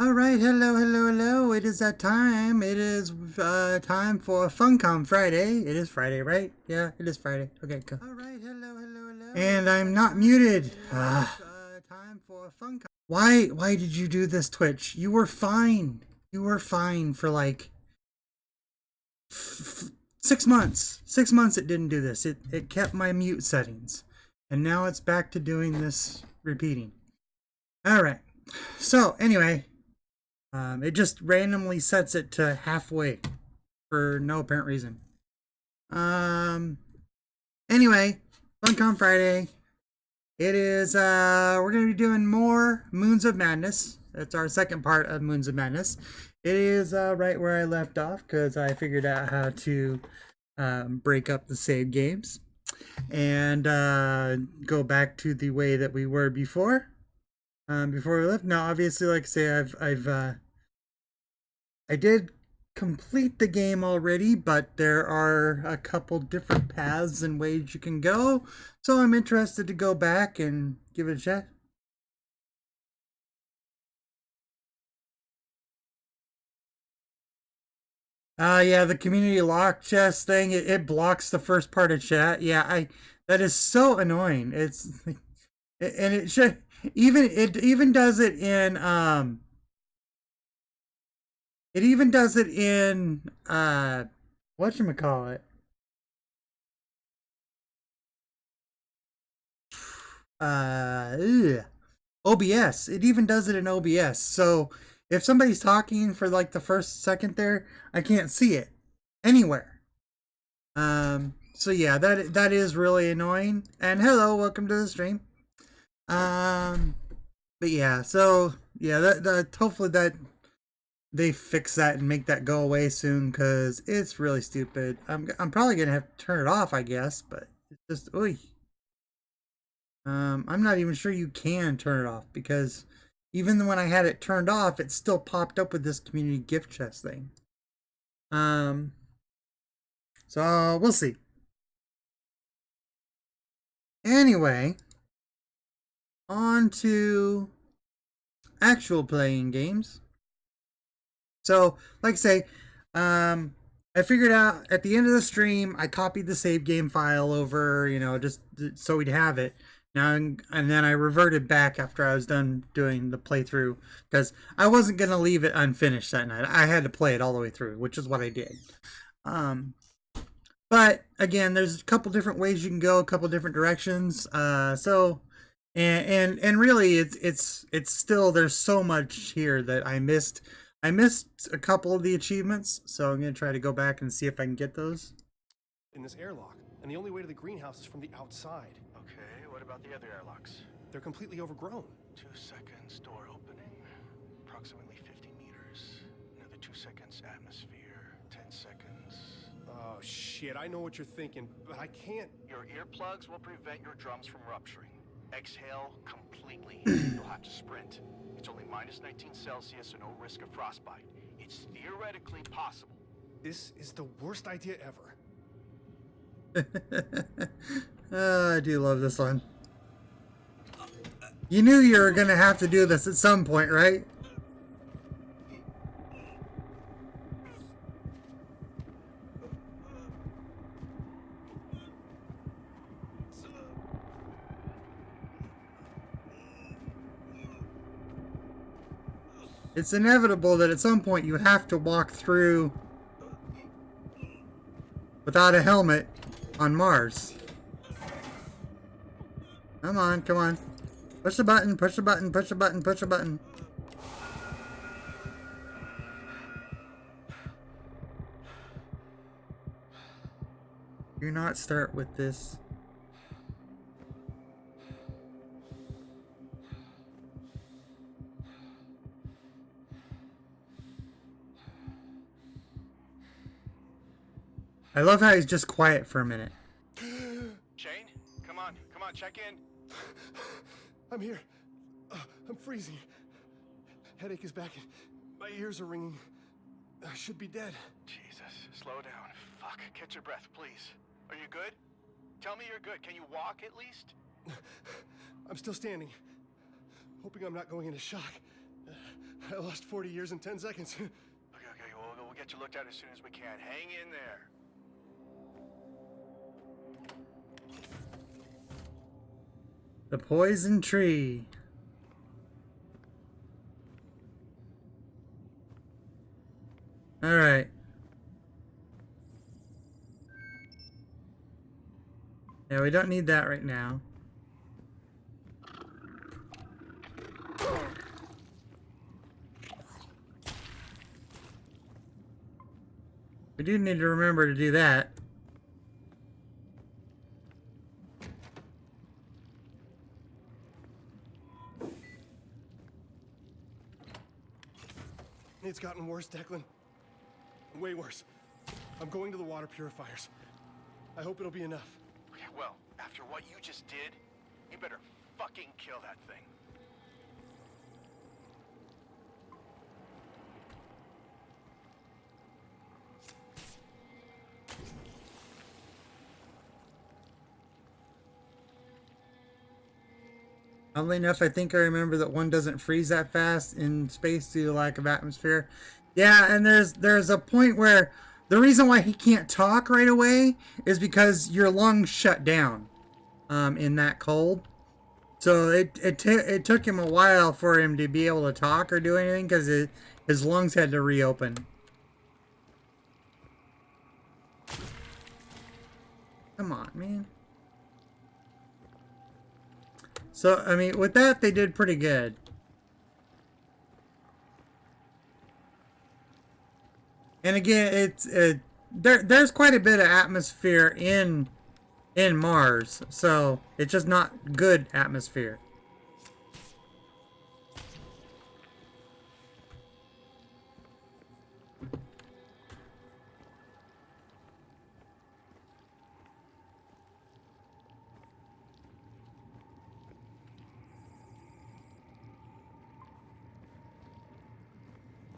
All right, hello, hello, hello. It is that time. It is time for Funcom Friday. It is Friday, right? Yeah, it is Friday. Okay, go. All right, hello, hello, hello. And I'm not muted. Time for Funcom. Why did you do this, Twitch? You were fine. You were fine for like 6 months. 6 months it didn't do this. It kept my mute settings. And now it's back to doing this repeating. All right. So, anyway, it just randomly sets it to halfway for no apparent reason. Anyway, Funcom Friday. It is, we're going to be doing more Moons of Madness. That's our second part of Moons of Madness. It is right where I left off because I figured out how to break up the save games and go back to the way that we were before. Before we left. Now, obviously, like I say, I did complete the game already, but there are a couple different paths and ways you can go. So I'm interested to go back and give it a shot. Yeah, the community lock chest thing, it blocks the first part of chat. Yeah, that is so annoying. It's and it should even does it in it even does it in whatchamacallit? Ugh. OBS. It even does it in OBS. So if somebody's talking for like the first second there, I can't see it anywhere. So yeah, that is really annoying. And hello, welcome to the stream. But yeah, so yeah, that hopefully that they fix that and make that go away soon because it's really stupid. I'm probably gonna have to turn it off, I guess, but it's just oy. I'm not even sure you can turn it off because even when I had it turned off, it still popped up with this community gift chest thing. So we'll see. Anyway, on to actual playing games. So, like I say, I figured out at the end of the stream, I copied the save game file over, just so we'd have it. Now and then I reverted back after I was done doing the playthrough because I wasn't gonna leave it unfinished that night. I had to play it all the way through, which is what I did. But again, there's a couple different ways you can go, a couple different directions. And really, it's still there's so much here that I missed. I missed a couple of the achievements, so I'm gonna try to go back and see if I can get those. In this airlock, and the only way to the greenhouse is from the outside. Okay, what about the other airlocks? They're completely overgrown. 2 seconds, door opening. Approximately 50 meters. Another 2 seconds, atmosphere. 10 seconds. Oh, shit, I know what you're thinking, but I can't. Your earplugs will prevent your drums from rupturing. Exhale completely. You'll have to sprint. It's only minus 19 Celsius, so no risk of frostbite. It's theoretically possible. This is the worst idea ever. I do love this one. You knew you were gonna have to do this at some point, right? It's inevitable that at some point you have to walk through without a helmet on Mars. Come on, come on. Push the button, push the button, push the button, push the button. Do not start with this. I love how he's just quiet for a minute. Shane, come on, check in. I'm here. I'm freezing. Headache is back. My ears are ringing. I should be dead. Jesus, slow down. Fuck, catch your breath, please. Are you good? Tell me you're good. Can you walk at least? I'm still standing. Hoping I'm not going into shock. I lost 40 years in 10 seconds. Okay, we'll get you looked at as soon as we can. Hang in there. The poison tree. All right. Yeah, we don't need that right now. We do need to remember to do that. It's gotten worse, Declan. Way worse. I'm going to the water purifiers. I hope it'll be enough. Okay, well, after what you just did, you better fucking kill that thing. Oddly enough, I think I remember that one doesn't freeze that fast in space due to lack of atmosphere. Yeah, and there's a point where the reason why he can't talk right away is because your lungs shut down in that cold. So it took him a while for him to be able to talk or do anything because his lungs had to reopen. Come on, man. So, I mean, with that, they did pretty good. And again, there's quite a bit of atmosphere in Mars, so it's just not good atmosphere.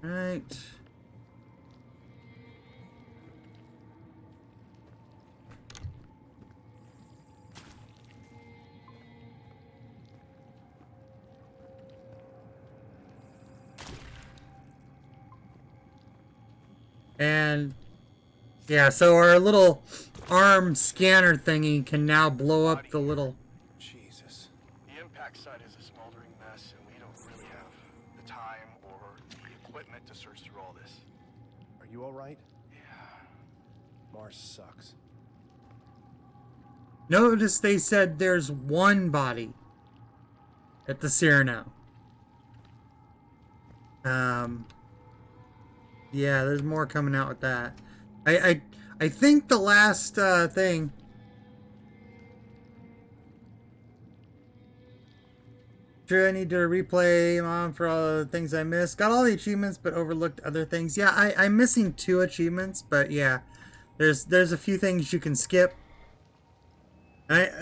Right. And yeah, so our little arm scanner thingy can now blow up the little... Jesus. The impact site is a smoldering mess, and we don't really have the time or the equipment to search through all this. Are you all right? Yeah. Mars sucks. Notice they said there's one body at the Cyrano. Yeah, there's more coming out with that. I think the last thing. True, I need to replay Mom for all the things I missed. Got all the achievements, but overlooked other things. Yeah, I'm missing 2 achievements, but yeah, there's a few things you can skip.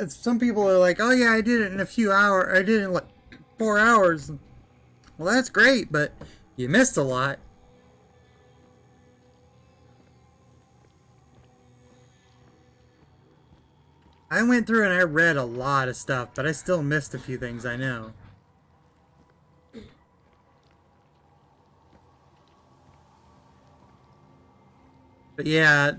Some people are like, oh yeah, I did it in a few hours. I did it in like 4 hours. Well, that's great, but you missed a lot. I went through and I read a lot of stuff, but I still missed a few things, I know. But yeah,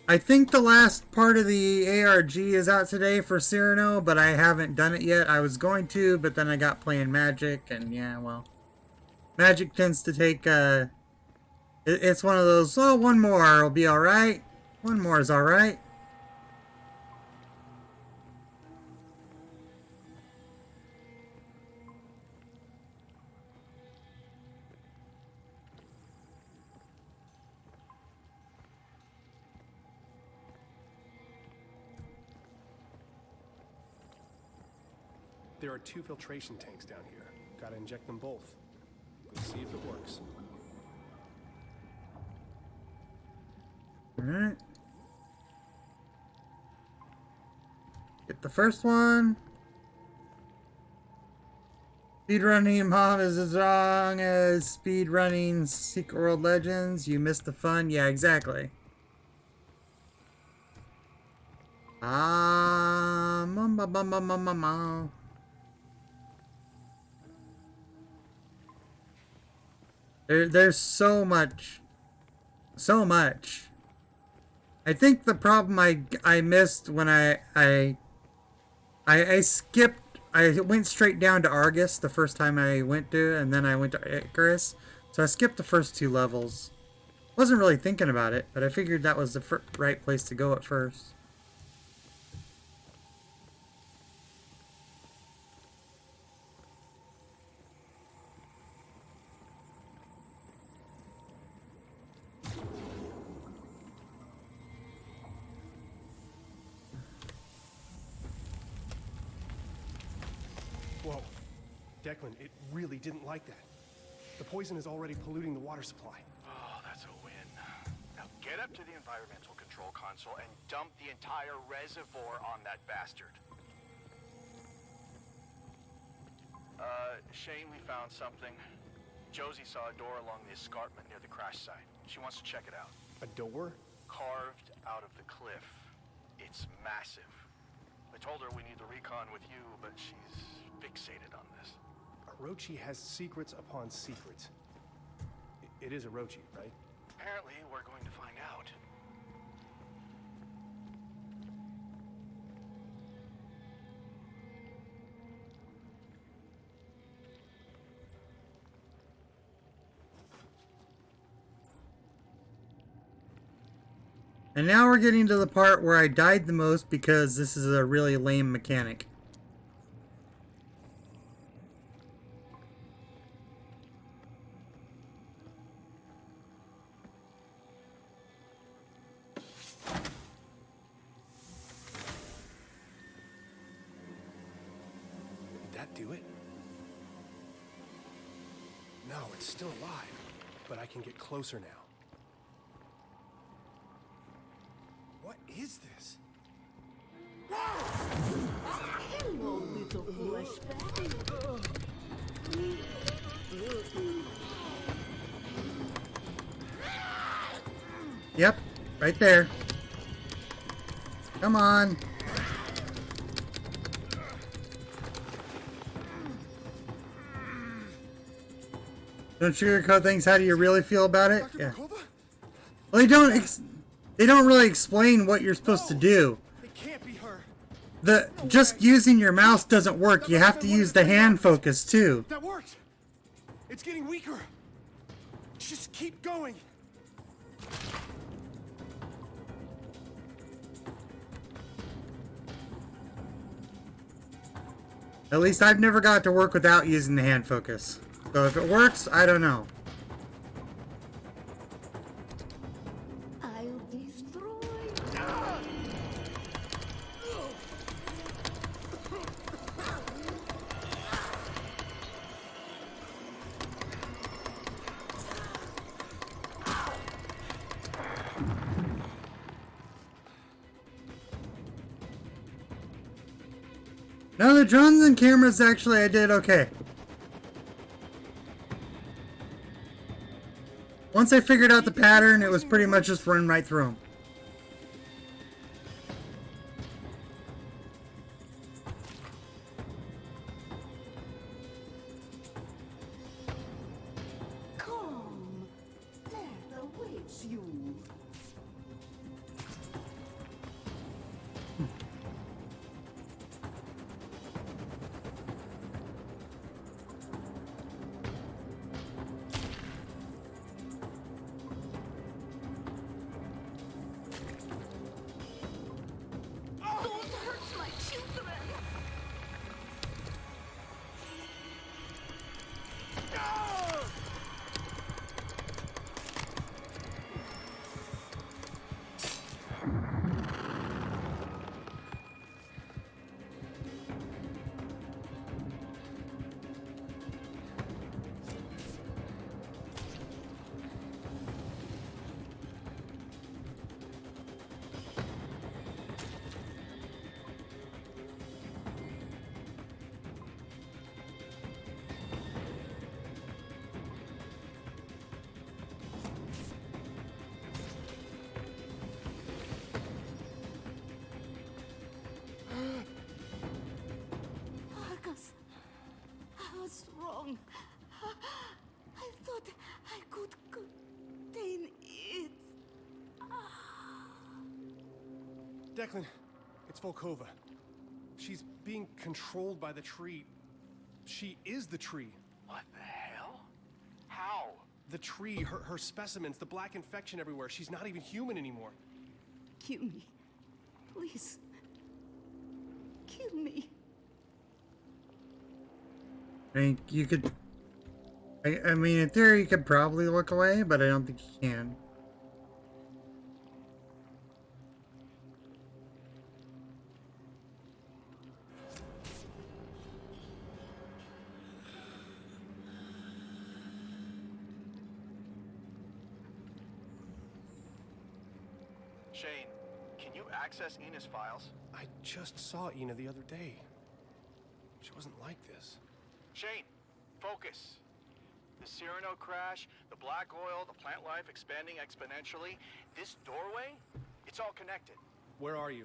I think the last part of the ARG is out today for Cyrano, but I haven't done it yet. I was going to, but then I got playing Magic, and yeah, well, Magic tends to take, it's one of those, oh, one more will be alright. One more is alright. There are 2 filtration tanks down here. Gotta inject them both. Let's see if it works. Alright. Get the first one. Speedrunning Mom is as wrong as speedrunning Secret World Legends. You missed the fun. Yeah, exactly. There's so much. So much. I think the problem I missed when I skipped. I went straight down to Argus the first time I went to, and then I went to Icarus. So I skipped the first 2 levels. Wasn't really thinking about it, but I figured that was the right place to go at first. Whoa. Declan, it really didn't like that. The poison is already polluting the water supply. Oh, that's a win. Now get up to the environmental control console and dump the entire reservoir on that bastard. Shane, we found something. Josie saw a door along the escarpment near the crash site. She wants to check it out. A door? Carved out of the cliff. It's massive. I told her we need the recon with you, but she's fixated on this. Orochi has secrets upon secrets. It is Orochi, right? Apparently, we're going to find out. And now we're getting to the part where I died the most because this is a really lame mechanic. Did that do it? No, it's still alive. But I can get closer now. What is this? Hello, little flashback. Yep, right there. Come on. Don't sugarcoat things. How do you really feel about it? Dr. Yeah. Bokova? Well, they don't really explain what you're supposed to do. It can't be her. Just using your mouse doesn't work. You have to use the hand focus too. That worked. It's getting weaker. Just keep going. At least I've never got to work without using the hand focus. So if it works, I don't know. I'll destroy. No, the drones and cameras actually I did okay. Once I figured out the pattern, it was pretty much just run right through them. Come. Death awaits you. Declan, it's Volkova. She's being controlled by the tree. She is the tree. What the hell? How? The tree, her specimens, the black infection everywhere. She's not even human anymore. Kill me. Please. Kill me. I mean, you could. I mean, in theory, you could probably look away, but I don't think you can. Shane, can you access Ina's files? I just saw Ina the other day. She wasn't like this. Shane, focus. The Cyrano crash, the black oil, the plant life expanding exponentially. This doorway, it's all connected. Where are you?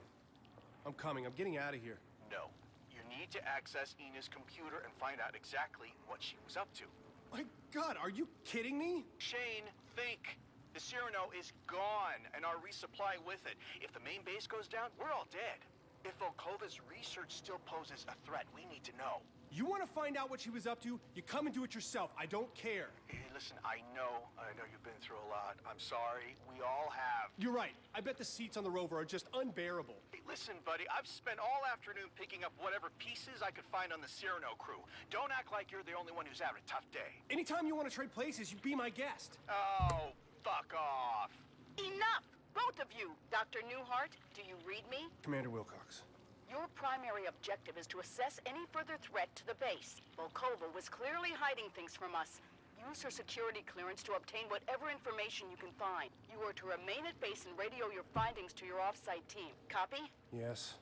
I'm coming. I'm getting out of here. No. You need to access Ina's computer and find out exactly what she was up to. My God, are you kidding me? Shane, think. The Cyrano is gone, and our resupply with it. If the main base goes down, we're all dead. If Volkova's research still poses a threat, we need to know. You want to find out what she was up to? You come and do it yourself. I don't care. Hey, listen, I know you've been through a lot. I'm sorry. We all have. You're right. I bet the seats on the rover are just unbearable. Hey, listen, buddy, I've spent all afternoon picking up whatever pieces I could find on the Cyrano crew. Don't act like you're the only one who's having a tough day. Anytime you want to trade places, you be my guest. Oh, fuck off. Enough! Both of you! Dr. Newhart, do you read me? Commander Wilcox. Your primary objective is to assess any further threat to the base. Volkova was clearly hiding things from us. Use her security clearance to obtain whatever information you can find. You are to remain at base and radio your findings to your off-site team. Copy? Yes.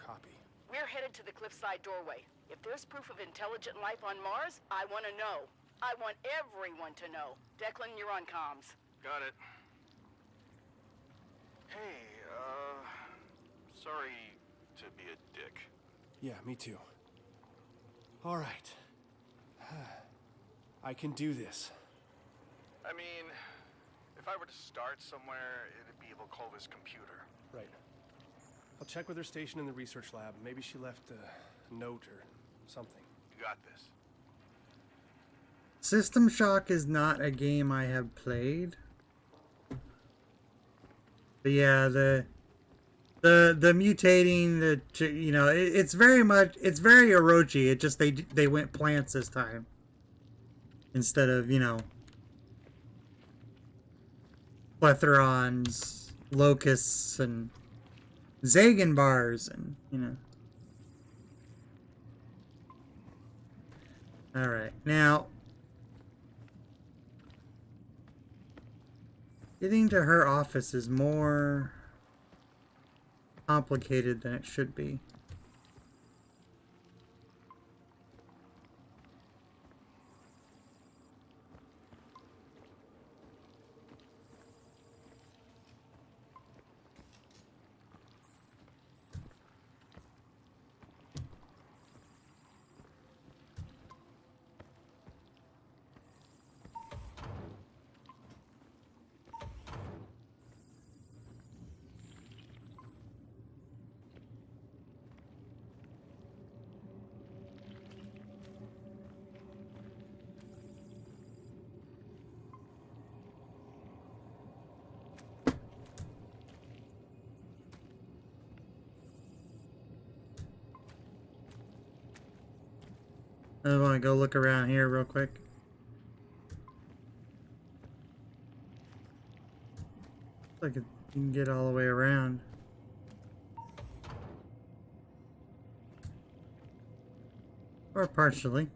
Copy. We're headed to the cliffside doorway. If there's proof of intelligent life on Mars, I want to know. I want everyone to know. Declan, you're on comms. Got it. Hey, sorry to be a dick. Yeah, me too. All right. I can do this. I mean, if I were to start somewhere, it'd be Volkova's computer. Right. I'll check with her station in the research lab. Maybe she left a note or something. You got this. System Shock is not a game I have played. But yeah, the mutating, you know, it's very Orochi. It just they went plants this time instead of, you know, plethrons, locusts, and Zagan bars, and you know. All right, now getting to her office is more complicated than it should be. I want to go look around here real quick. Looks like you can get all the way around. Or partially.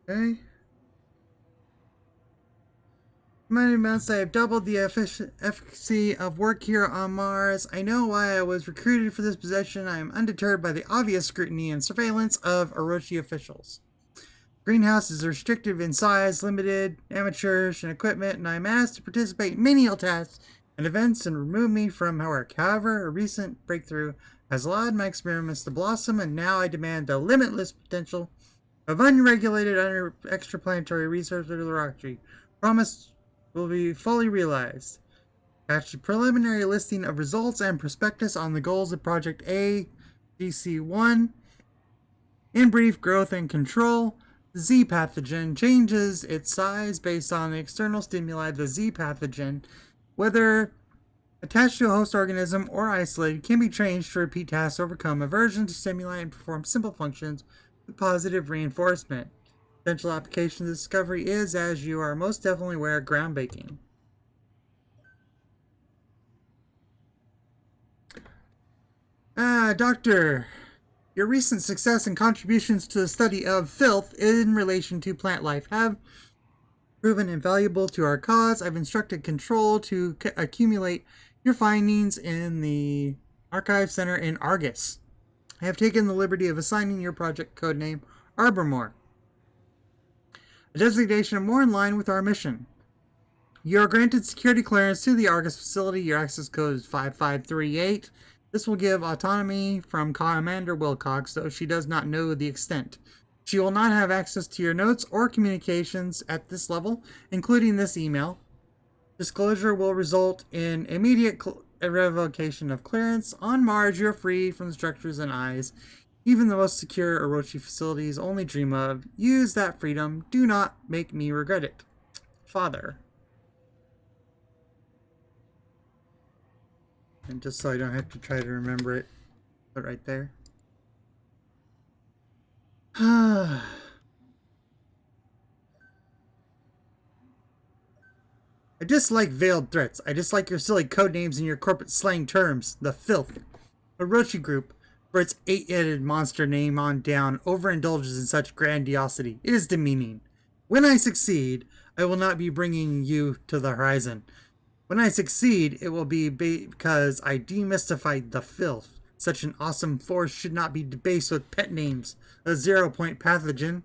Okay. Many months I have doubled the efficacy of work here on Mars. I know why I was recruited for this position. I am undeterred by the obvious scrutiny and surveillance of Orochi officials. Greenhouse is restricted in size, limited, amateurish in equipment, and I am asked to participate in menial tasks and events and remove me from my work. However, a recent breakthrough has allowed my experiments to blossom, and now I demand the limitless potential of unregulated extraplanetary research of the rocketry. Promise will be fully realized. Attach a preliminary listing of results and prospectus on the goals of Project A, GC1. In brief, growth and control. The Z pathogen changes its size based on the external stimuli of the Z pathogen. Whether attached to a host organism or isolated, can be trained to repeat tasks, overcome aversion to stimuli, and perform simple functions with positive reinforcement. Potential application of the discovery is, as you are most definitely aware, groundbreaking. Doctor, your recent success and contributions to the study of filth in relation to plant life have proven invaluable to our cause. I've instructed Control to accumulate your findings in the Archive Center in Argus. I have taken the liberty of assigning your project codename Arbormore, a designation more in line with our mission. You are granted security clearance to the Argus facility. Your access code is 5538. This will give autonomy from Commander Wilcox, though she does not know the extent. She will not have access to your notes or communications at this level, including this email. Disclosure will result in immediate revocation of clearance. On Mars, you're free from the structures and eyes even the most secure Orochi facilities only dream of. Use that freedom. Do not make me regret it. Father. And just so I don't have to try to remember it, put right there. I dislike veiled threats. I dislike your silly codenames and your corporate slang terms. The filth. Orochi Group, for its 8-headed monster name on down, overindulges in such grandiosity. It is demeaning. When I succeed, I will not be bringing you to the horizon. When I succeed, it will be because I demystified the filth. Such an awesome force should not be debased with pet names. A 0-point pathogen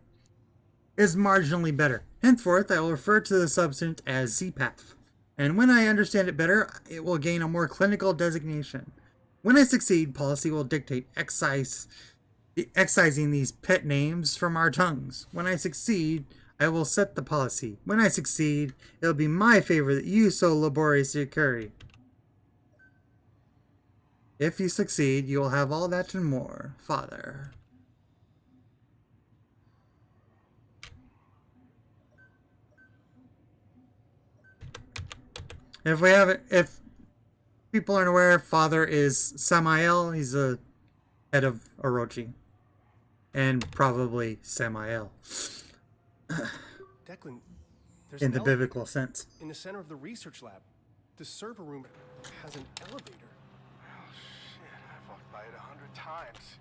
is marginally better. Henceforth, I will refer to the substance as Z-Path. And when I understand it better, it will gain a more clinical designation. When I succeed, policy will dictate excising these pet names from our tongues. When I succeed, I will set the policy. When I succeed, it will be my favor that you so laboriously curry. If you succeed, you will have all that and more, Father. If people aren't aware, Father is Samael. He's the head of Orochi. And probably Samael. Declan, there's In an the elevator biblical sense. in the center of the research lab. The server room has an elevator. Oh, shit. I've walked by it 100 times.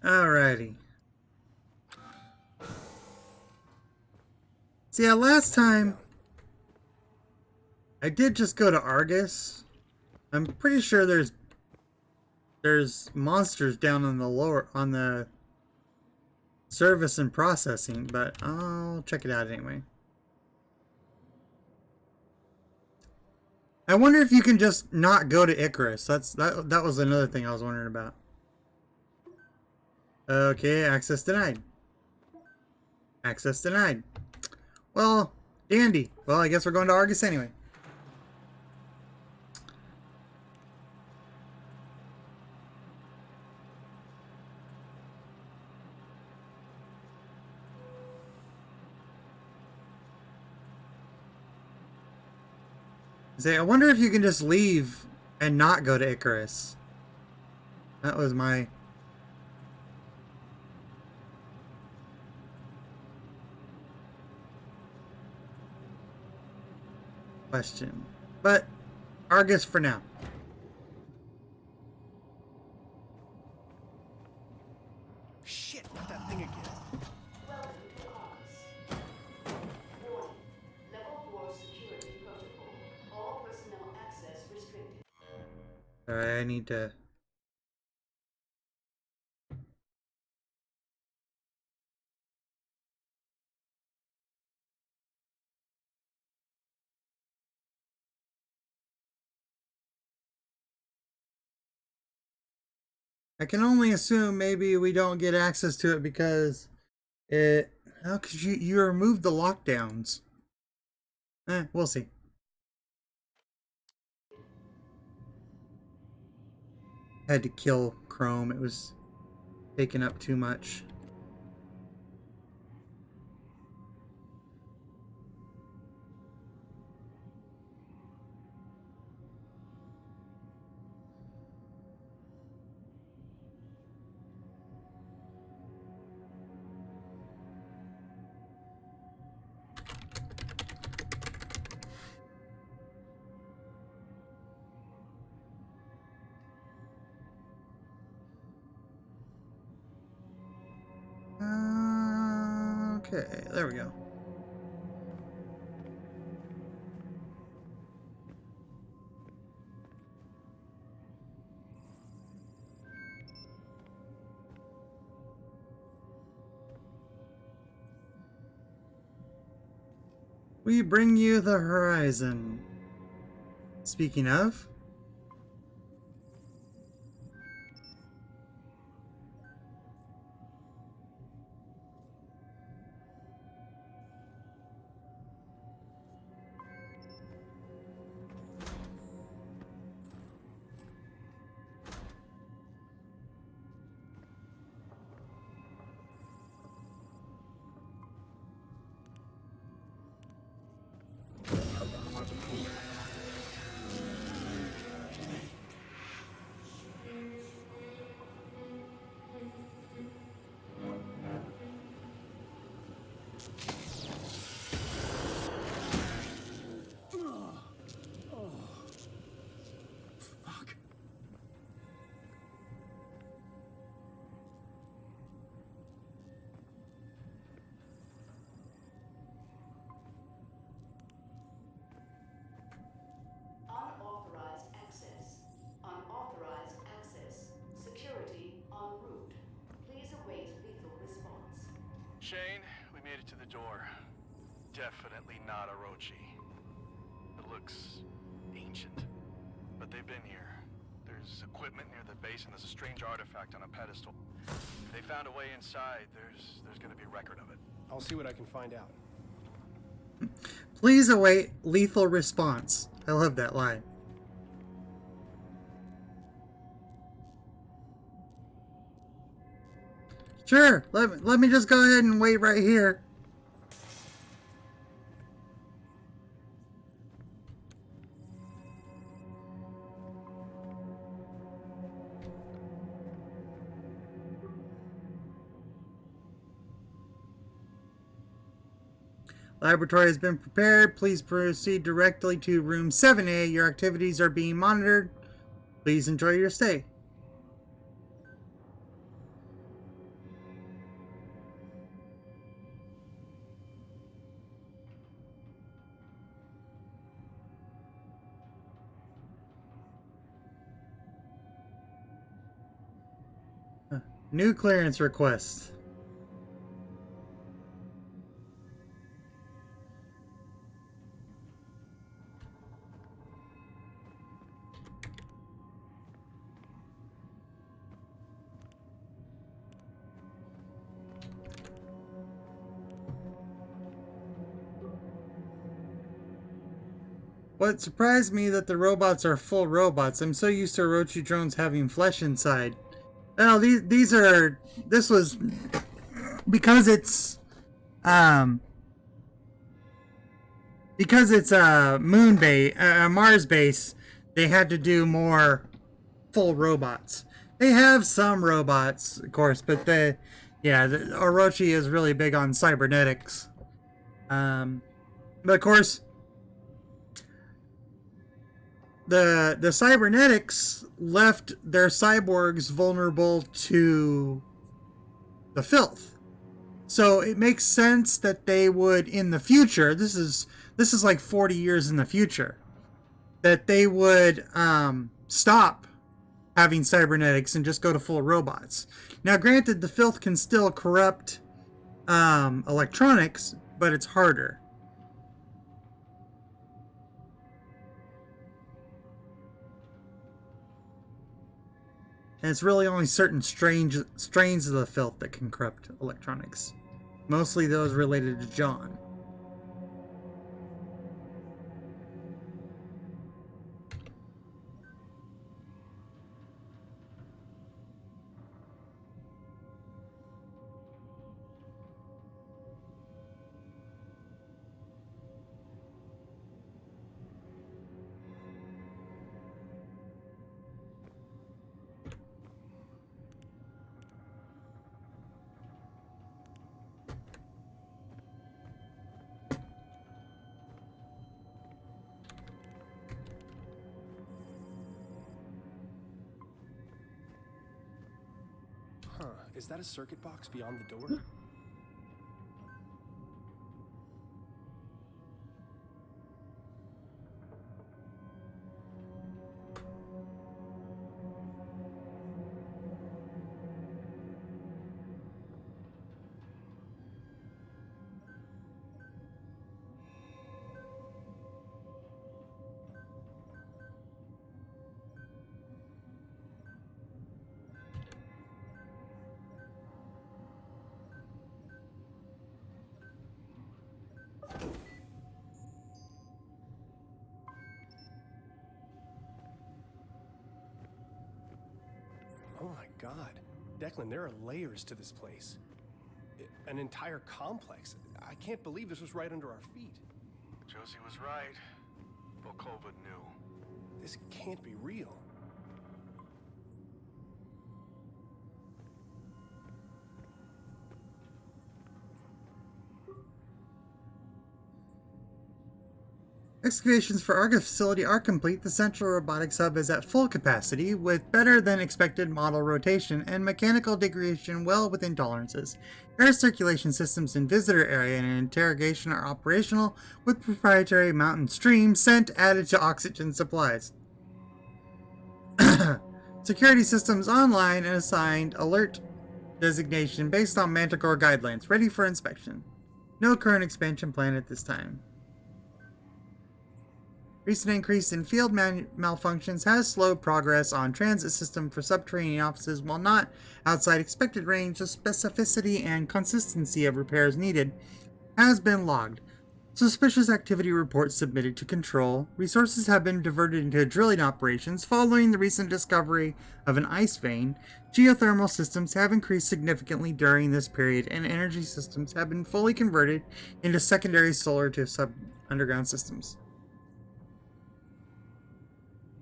Alrighty. See, last time I did just go to Argus. I'm pretty sure there's monsters down on the service and processing, but I'll check it out anyway. I wonder if you can just not go to Icarus. That was another thing I was wondering about. Okay, access denied. Access denied. Well, dandy. Well, I guess we're going to Argus anyway. Say, I wonder if you can just leave and not go to Icarus. That was my question. But Argus for now. shit, not that thing again. Welcome to Argus. Warning. Level 4 security protocol. All personnel access restricted. Alright, I need to... I can only assume maybe we don't get access to it because it... How could you removed the lockdowns? We'll see. Had to kill Chrome. It was taking up too much. Okay, there we go. We bring you the horizon. Speaking of, Fuck. Unauthorized access. Unauthorized access. Security en route. Please await lethal response. Shane, we made it to the door. Definitely not Orochi. It looks ancient, but they've been here. There's equipment near the base and there's a strange artifact on a pedestal. If they found a way inside, there's gonna be a record of it. I'll see what I can find out. please await lethal response. I love that line. Sure, let me just go ahead and wait right here. Laboratory has been prepared. Please proceed directly to room 7A. Your activities are being monitored. Please enjoy your stay. New clearance request. What surprised me that the robots are full robots. I'm so used to Orochi drones having flesh inside. Well, this was because it's moon base, Mars base. They had to do more full robots. They have some robots, of course, but the Orochi is really big on cybernetics. But of course, the cybernetics left their cyborgs vulnerable to the filth. So it makes sense that they would, in the future, this is like 40 years in the future, that they would stop having cybernetics and just go to full robots. Now, granted, the filth can still corrupt electronics, but it's harder. And it's really only certain strains of the filth that can corrupt electronics. Mostly those related to John. Huh, is that a circuit box beyond the door? Oh my god. Declan, there are layers to this place. An entire complex. I can't believe this was right under our feet. Josie was right. Volkova knew. This can't be real. Excavations for Argus facility are complete. The central robotics hub is at full capacity with better than expected model rotation and mechanical degradation well within tolerances. Air circulation systems in visitor area and interrogation are operational with proprietary mountain stream scent added to oxygen supplies. Security systems online and assigned alert designation based on Manticore guidelines, ready for inspection. No current expansion plan at this time. Recent increase in field malfunctions has slowed progress on transit system for subterranean offices while not outside expected range. The specificity and consistency of repairs needed has been logged. Suspicious activity reports submitted to control. Resources have been diverted into drilling operations following the recent discovery of an ice vein. Geothermal systems have increased significantly during this period, and energy systems have been fully converted into secondary solar to underground systems.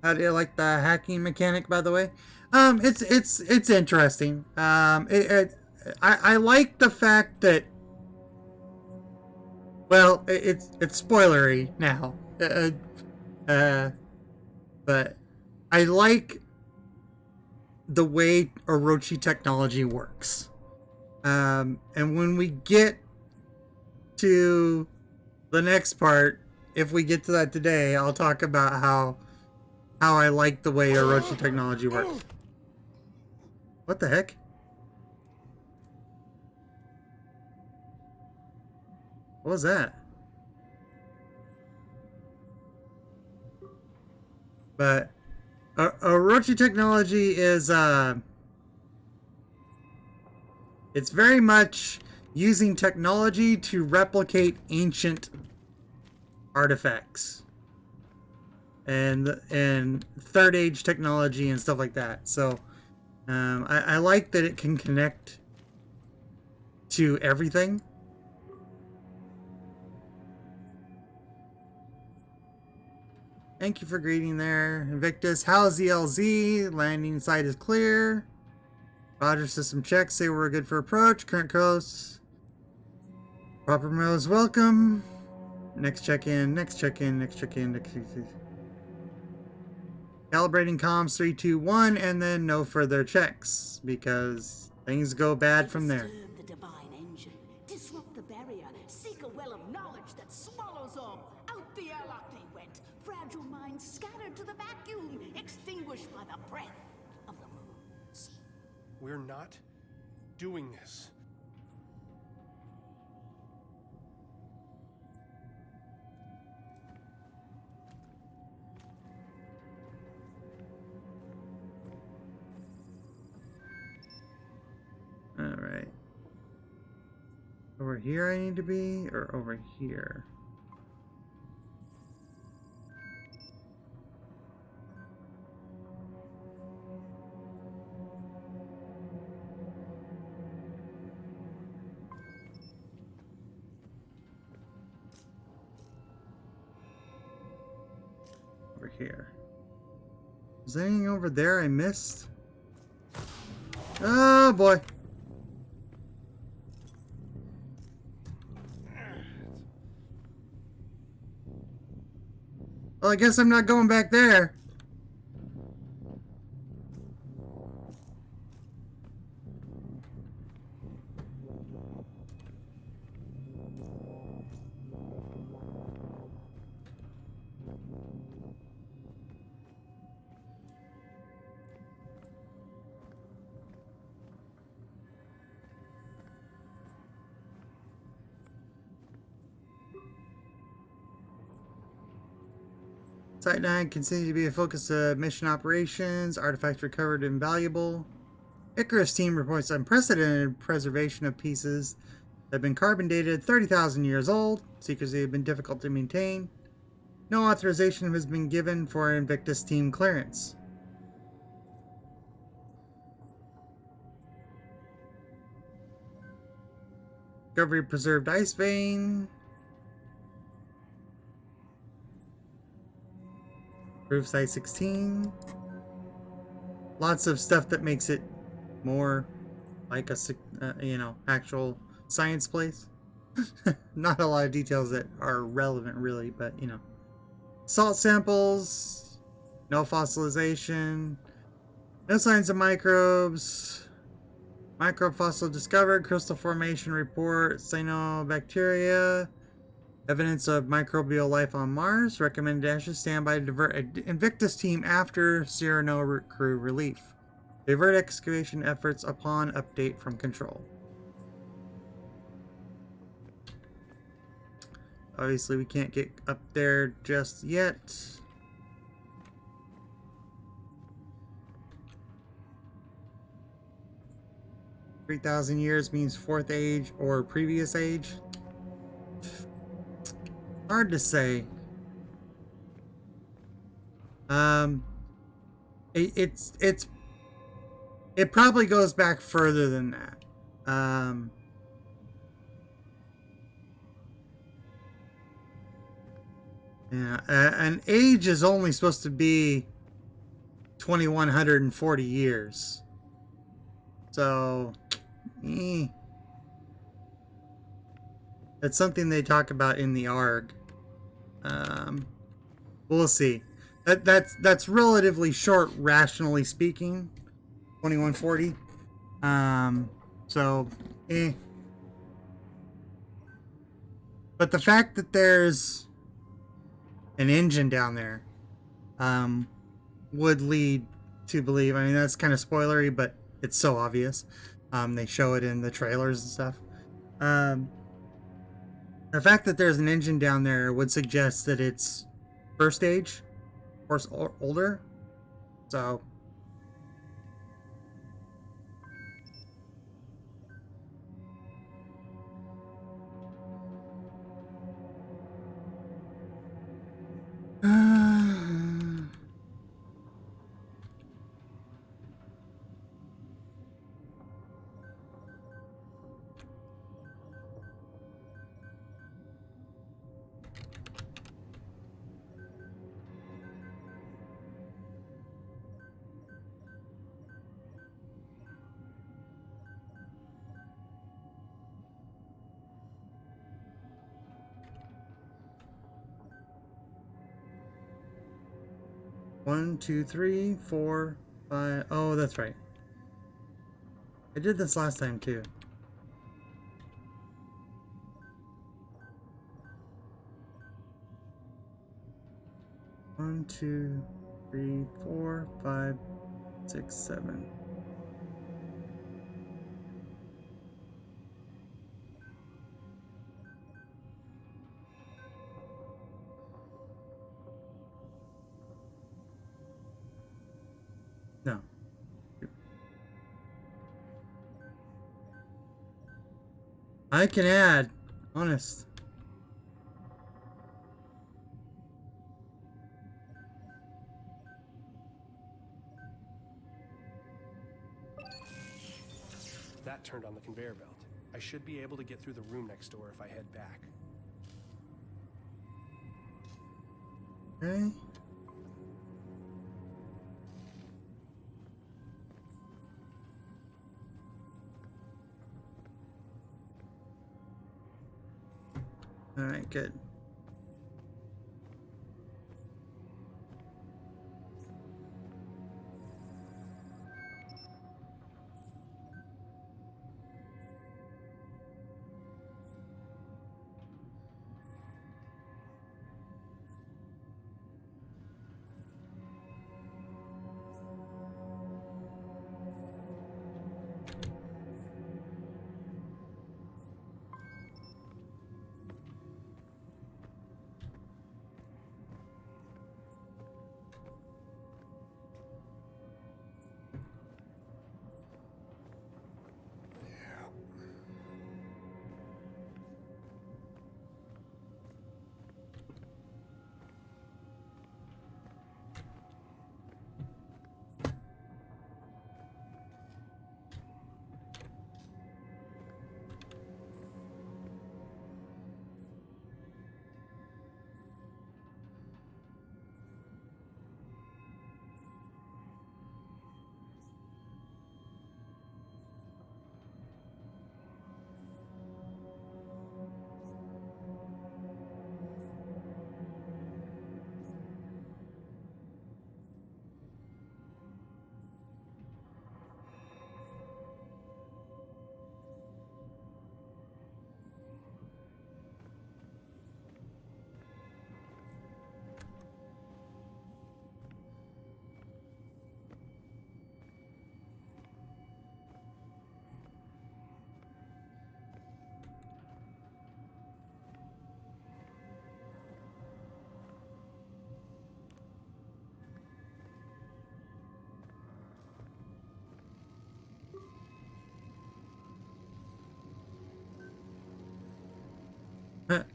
How do you like the hacking mechanic, by the way? It's interesting. I like the fact that, well, it's spoilery now. But I like the way Orochi technology works. And when we get to the next part, if we get to that today, I'll talk about how I like the way Orochi technology works. What the heck? What was that? But Orochi technology is it's very much using technology to replicate ancient artifacts and third age technology and stuff like that. So I like that it can connect to everything. Thank you for greeting there, Invictus. How's the LZ? Landing site is clear. Roger, system check. Say we're good for approach. Current coast. Proper modes welcome. Next check-in, next check-in, next check-in, next check-in. Calibrating comms 321 and then no further checks because things go bad from there. Disturb the divine engine, disrupt the barrier, seek a well of knowledge that swallows all. Out the airlock they went, fragile minds scattered to the vacuum, extinguished by the breath of the moons. We're not doing this. Alright. Over here I need to be, or over here? Over here. Is there anything over there I missed? Oh boy. Well, I guess I'm not going back there. Site 9 continues to be a focus of mission operations. Artifacts recovered invaluable. Icarus team reports unprecedented preservation of pieces that have been carbon dated 30,000 years old. Secrecy have been difficult to maintain. No authorization has been given for Invictus team clearance. Discovery of preserved ice vein. Proof Site 16. Lots of stuff that makes it more like a, actual science place. Not a lot of details that are relevant, really, but, Salt samples. No fossilization. No signs of microbes. Microfossil discovered. Crystal formation report. Cyanobacteria. Evidence of microbial life on Mars. Recommended dashes standby to divert Invictus team after Cyrano crew relief. Divert excavation efforts upon update from control. Obviously, we can't get up there just yet. $3,000 years means fourth age or previous age. Hard to say. It probably goes back further than that. Yeah, an age is only supposed to be 2,140 years. So, that's something they talk about in the ARG. We'll see. That's relatively short, rationally speaking. 2,140. So, But the fact that there's an engine down there, would lead to believe. I mean, that's kind of spoilery, but it's so obvious. They show it in the trailers and stuff. The fact that there's an engine down there would suggest that it's first age or older. So One, two, three, four, five. Oh, that's right. I did this last time too. One, two, three, 4, 5, 6, 7. No. I can add, honest. That turned on the conveyor belt. I should be able to get through the room next door if I head back. Okay. All right, good.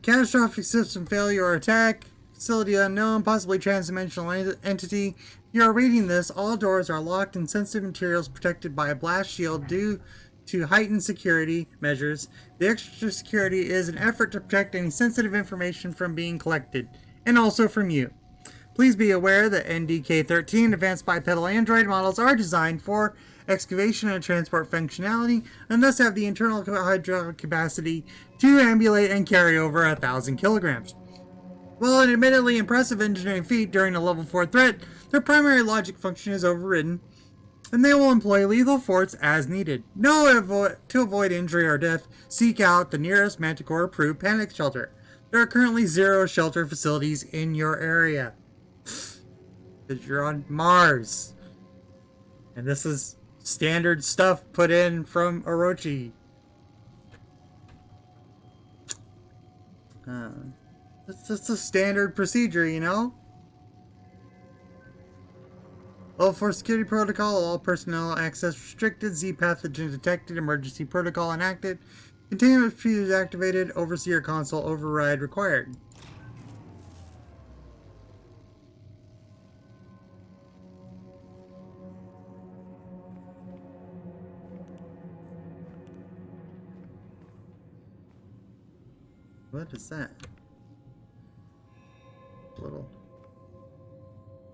Catastrophic system failure or attack. Facility unknown, possibly transdimensional entity. You are reading this. All doors are locked and sensitive materials protected by a blast shield due to heightened security measures. The extra security is an effort to protect any sensitive information from being collected, and also from you. Please be aware that NDK-13 advanced bipedal android models are designed for excavation and transport functionality, and thus have the internal hydraulic capacity to ambulate and carry over 1,000 kilograms. While an admittedly impressive engineering feat during a level 4 threat, their primary logic function is overridden, and they will employ lethal force as needed. To avoid injury or death, seek out the nearest Manticore-approved panic shelter. There are currently 0 shelter facilities in your area. Because you're on Mars. And this is standard stuff put in from Orochi. It's just a standard procedure, you know? Level 4 security protocol, all personnel access restricted, Z pathogen detected, emergency protocol enacted, containment procedures activated, overseer console override required. What is that? Little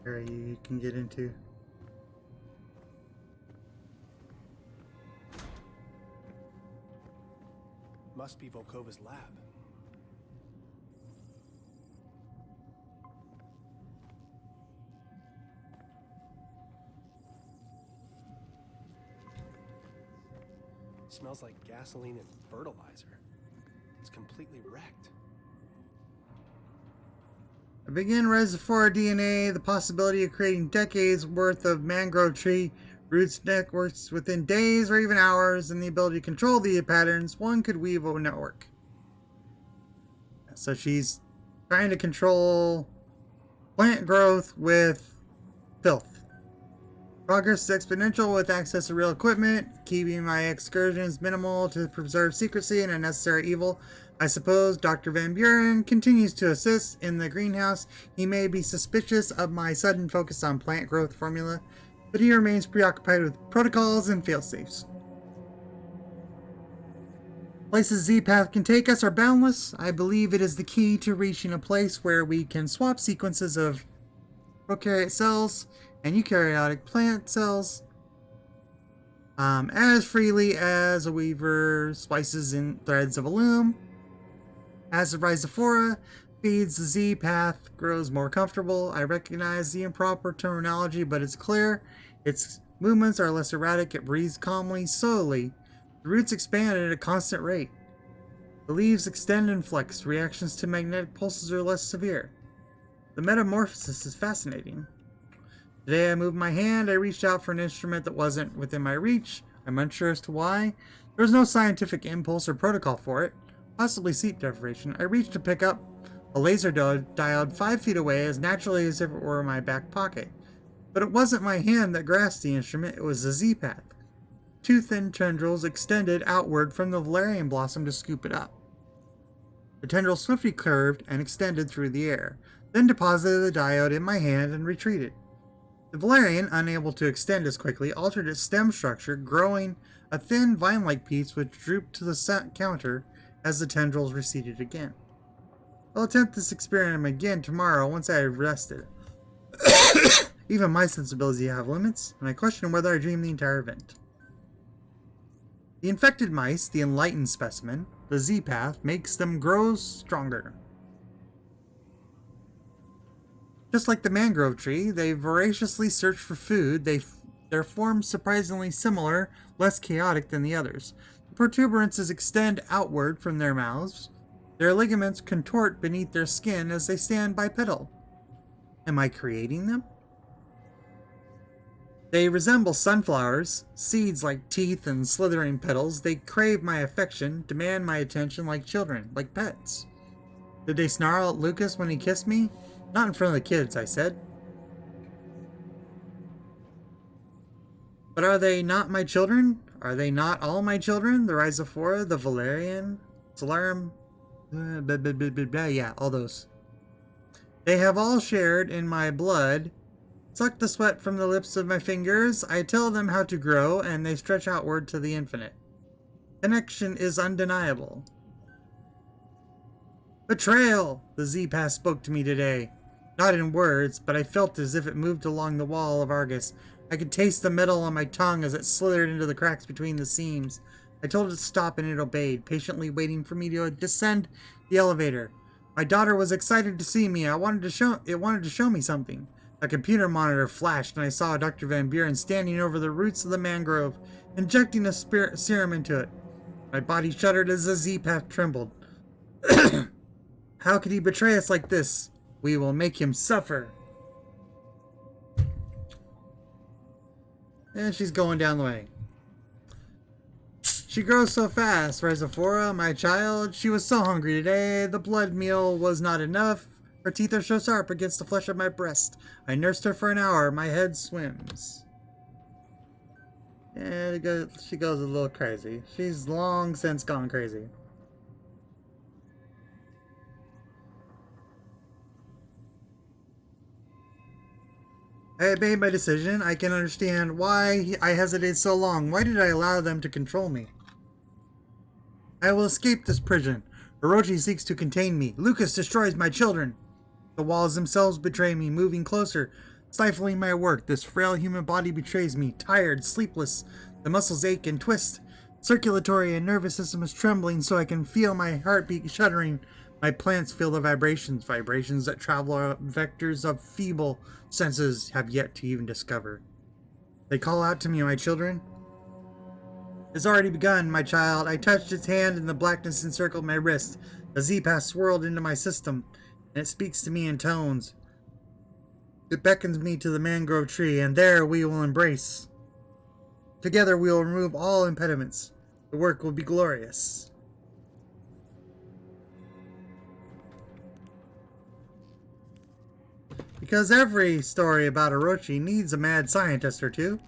area you can get into. Must be Volkova's lab. smells like gasoline and fertilizer. It's completely wrecked. I begin reservoir DNA, the possibility of creating decades worth of mangrove tree roots networks within days or even hours, and the ability to control the patterns. One could weave a network. So she's trying to control plant growth with filth. Progress is exponential with access to real equipment, keeping my excursions minimal to preserve secrecy and unnecessary evil. I suppose Dr. Van Buren continues to assist in the greenhouse. He may be suspicious of my sudden focus on plant growth formula, but he remains preoccupied with protocols and failsafes. Places Z-Path can take us are boundless. I believe it is the key to reaching a place where we can swap sequences of prokaryote cells and eukaryotic plant cells as freely as a weaver splices in threads of a loom. As the Rhizophora feeds, the Z-Path grows more comfortable. I recognize the improper terminology, but it's clear. Its movements are less erratic. It breathes calmly, slowly. The roots expand at a constant rate. The leaves extend and flex. Reactions to magnetic pulses are less severe. The metamorphosis is fascinating. Today I moved my hand. I reached out for an instrument that wasn't within my reach. I'm unsure as to why. There was no scientific impulse or protocol for it. Possibly sleep deprivation. I reached to pick up a laser diode 5 feet away as naturally as if it were in my back pocket. But it wasn't my hand that grasped the instrument, it was the Z-Path. Two thin tendrils extended outward from the valerian blossom to scoop it up. The tendril swiftly curved and extended through the air, then deposited the diode in my hand and retreated. The valerian, unable to extend as quickly, altered its stem structure, growing a thin vine-like piece which drooped to the counter as the tendrils receded again. I'll attempt this experiment again tomorrow once I have rested. Even my sensibilities have limits, and I question whether I dreamed the entire event. The infected mice, the enlightened specimen, the Z-Path, makes them grow stronger. Just like the mangrove tree, they voraciously search for food. Their forms surprisingly similar, less chaotic than the others. The protuberances extend outward from their mouths. Their ligaments contort beneath their skin as they stand bipedal. Am I creating them? They resemble sunflowers, seeds like teeth and slithering petals. They crave my affection, demand my attention like children, like pets. Did they snarl at Lucas when he kissed me? Not in front of the kids, I said. But are they not my children? Are they not all my children? The Rhizophora, the Valerian, Solarium, yeah, all those. They have all shared in my blood. Suck the sweat from the lips of my fingers. I tell them how to grow, and they stretch outward to the infinite. Connection is undeniable. Betrayal! The Z-Path spoke to me today. Not in words, but I felt as if it moved along the wall of Argus. I could taste the metal on my tongue as it slithered into the cracks between the seams. I told it to stop, and it obeyed, patiently waiting for me to descend the elevator. My daughter was excited to see me. It wanted to show me something. A computer monitor flashed, and I saw Dr. Van Buren standing over the roots of the mangrove, injecting a serum into it. My body shuddered as the Z-Path trembled. How could he betray us like this? We will make him suffer. And she's going down the way. She grows so fast, Rhizophora, my child. She was so hungry today. The blood meal was not enough. Her teeth are so sharp against the flesh of my breast. I nursed her for an hour. My head swims. And she goes a little crazy. She's long since gone crazy. I had made my decision. I can understand why I hesitated so long. Why did I allow them to control me? I will escape this prison. Orochi seeks to contain me. Lucas destroys my children. The walls themselves betray me, moving closer, stifling my work. This frail human body betrays me, tired, sleepless. The muscles ache and twist. Circulatory and nervous system is trembling so I can feel my heartbeat shuddering. My plants feel the vibrations that travel vectors of feeble senses have yet to even discover. They call out to me, my children. It's already begun, my child. I touched its hand and the blackness encircled my wrist. The Z-Pass swirled into my system, and it speaks to me in tones. It beckons me to the mangrove tree, and there we will embrace. Together we will remove all impediments. The work will be glorious. Because every story about Orochi needs a mad scientist or two.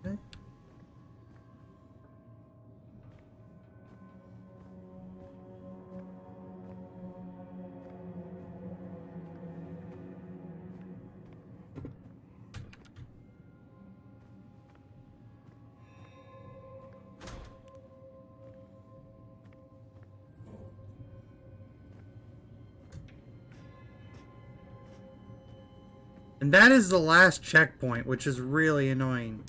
Okay. And that is the last checkpoint, which is really annoying.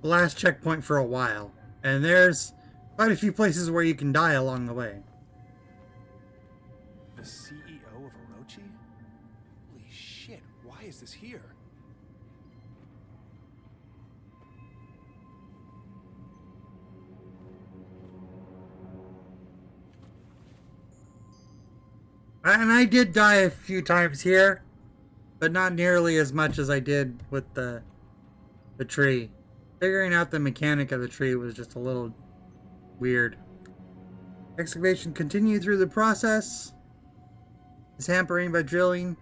The last checkpoint for a while. And there's quite a few places where you can die along the way. The CEO of Orochi? Holy shit, why is this here? And I did die a few times here, but not nearly as much as I did with the tree. Figuring out the mechanic of the tree was just a little weird. Excavation continued through the process. Is hampering by drilling.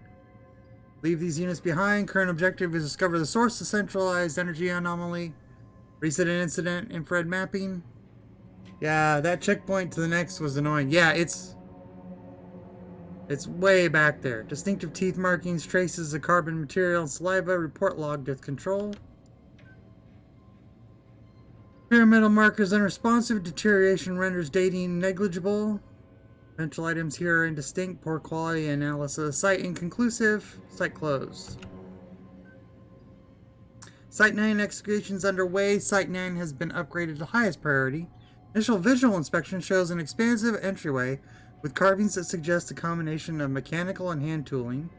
Leave these units behind. Current objective is discover the source of centralized energy anomaly. Reset an incident. Infrared mapping. Yeah, that checkpoint to the next was annoying. Yeah, it's way back there. Distinctive teeth markings, traces of carbon material, and saliva. Report log with control. Pyramidal markers unresponsive. Deterioration renders dating negligible. Potential items here are indistinct. Poor quality analysis. Site inconclusive. Site closed. Site 9 excavations underway. Site 9 has been upgraded to highest priority. Initial visual inspection shows an expansive entryway with carvings that suggest a combination of mechanical and hand tooling.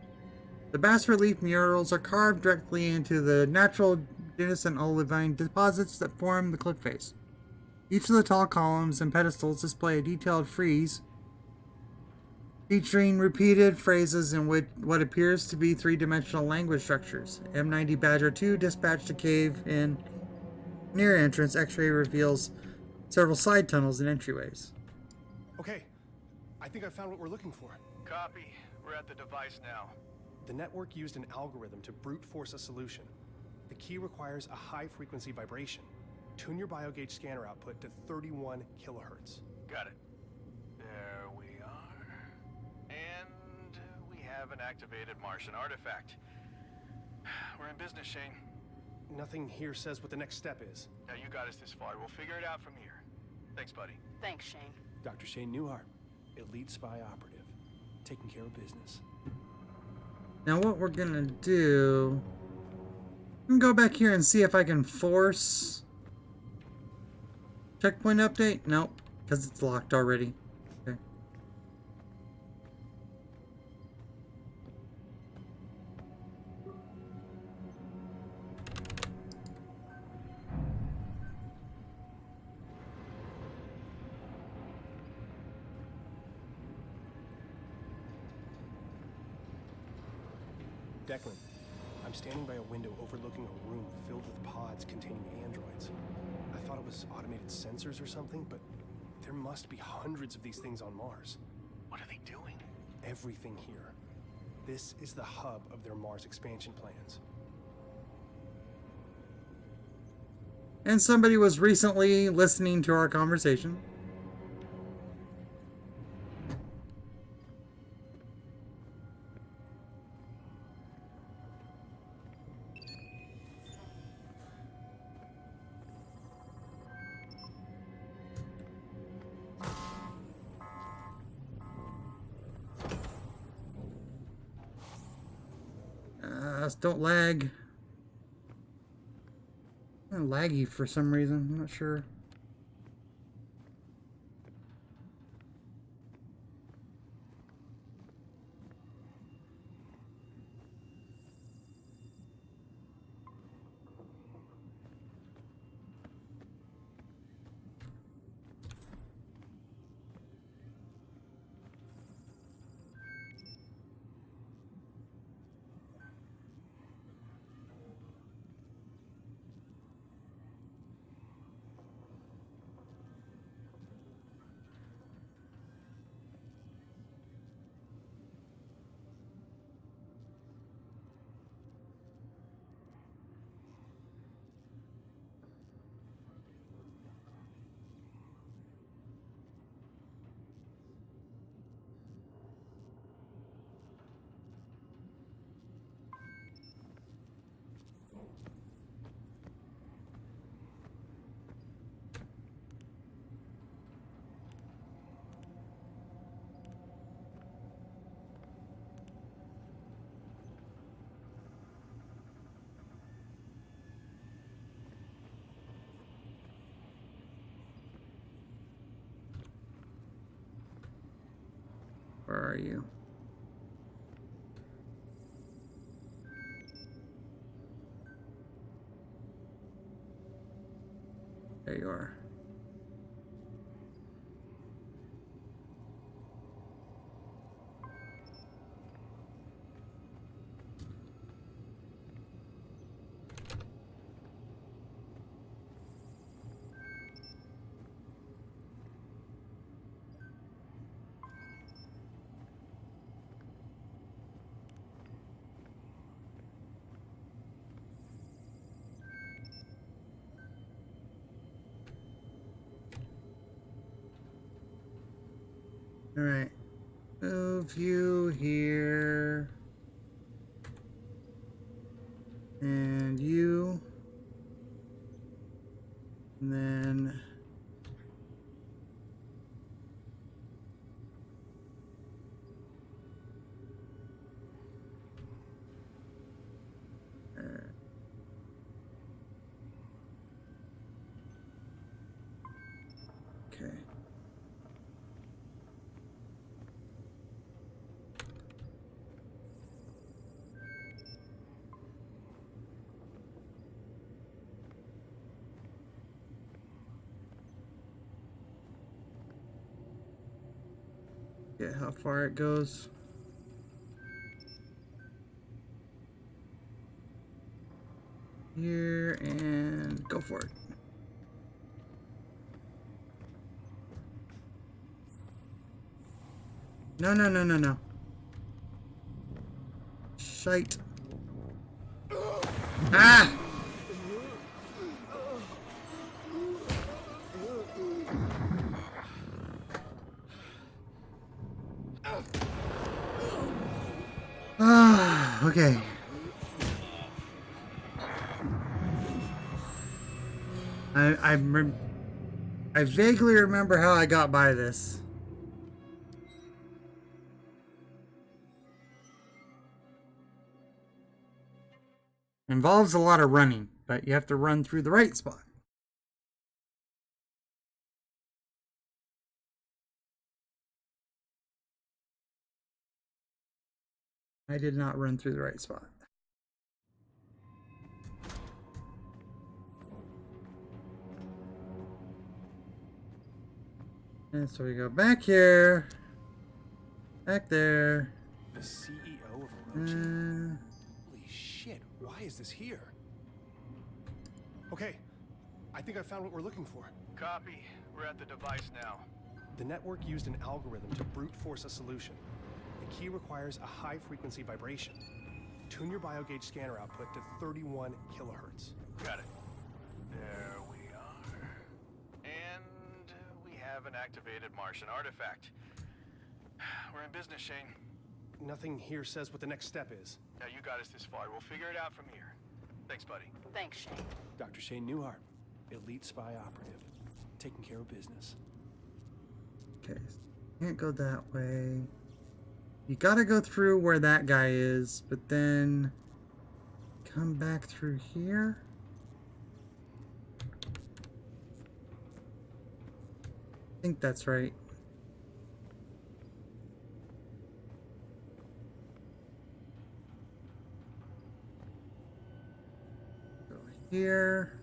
The bas-relief murals are carved directly into the natural gneiss and olivine deposits that form the cliff face. Each of the tall columns and pedestals display a detailed frieze featuring repeated phrases in what appears to be three-dimensional language structures. M90 Badger 2 dispatched to cave in near entrance. X-ray reveals several side tunnels and entryways. Okay, I think I found what we're looking for. Copy. We're at the device now. The network used an algorithm to brute force a solution. The key requires a high-frequency vibration. Tune your biogauge scanner output to 31 kilohertz. Got it. There we are. And we have an activated Martian artifact. We're in business, Shane. Nothing here says what the next step is. Now you got us this far. We'll figure it out from here. Thanks, buddy. Thanks, Shane. Dr. Shane Newhart, elite spy operative, taking care of business. Now what we're gonna do... I'm gonna go back here and see if I can force... Checkpoint update? Nope, because it's locked already. Okay. Declan, I'm standing by a window overlooking a room filled with pods containing androids. I thought it was automated sensors or something, but there must be hundreds of these things on Mars. What are they doing? Everything here. This is the hub of their Mars expansion plans. And somebody was recently listening to our conversation. Don't lag. Kinda laggy for some reason. I'm not sure. Where are you? There you are. All right. Move you here. And you. And then okay. Get how far it goes. Here and go for it. No, no, no, no, no. Shite. Ah! Ah, okay. I vaguely remember how I got by this. Involves a lot of running, but you have to run through the right spot. I did not run through the right spot. And so we go back here, back there. The CEO of Orochi? Holy shit, why is this here? Okay, I think I found what we're looking for. Copy. We're at the device now. The network used an algorithm to brute force a solution. The key requires a high frequency vibration. Tune your biogauge scanner output to 31 kilohertz. Got it. There we are. And we have an activated Martian artifact. We're in business, Shane. Nothing here says what the next step is. Now you got us this far. We'll figure it out from here. Thanks, buddy. Thanks, Shane. Dr. Shane Newhart, elite spy operative, taking care of business. Okay, can't go that way. You gotta go through where that guy is, but then come back through here. I think that's right. Go here.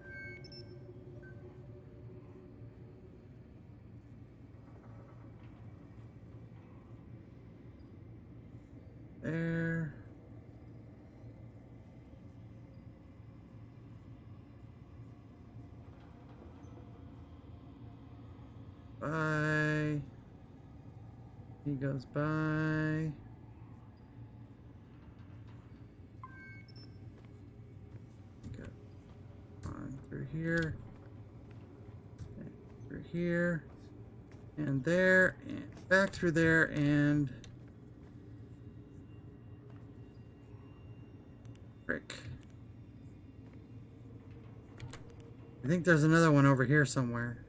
There. Bye. He goes by. Go on through here. And through here. And there. And back through there. And frick. I think there's another one over here somewhere.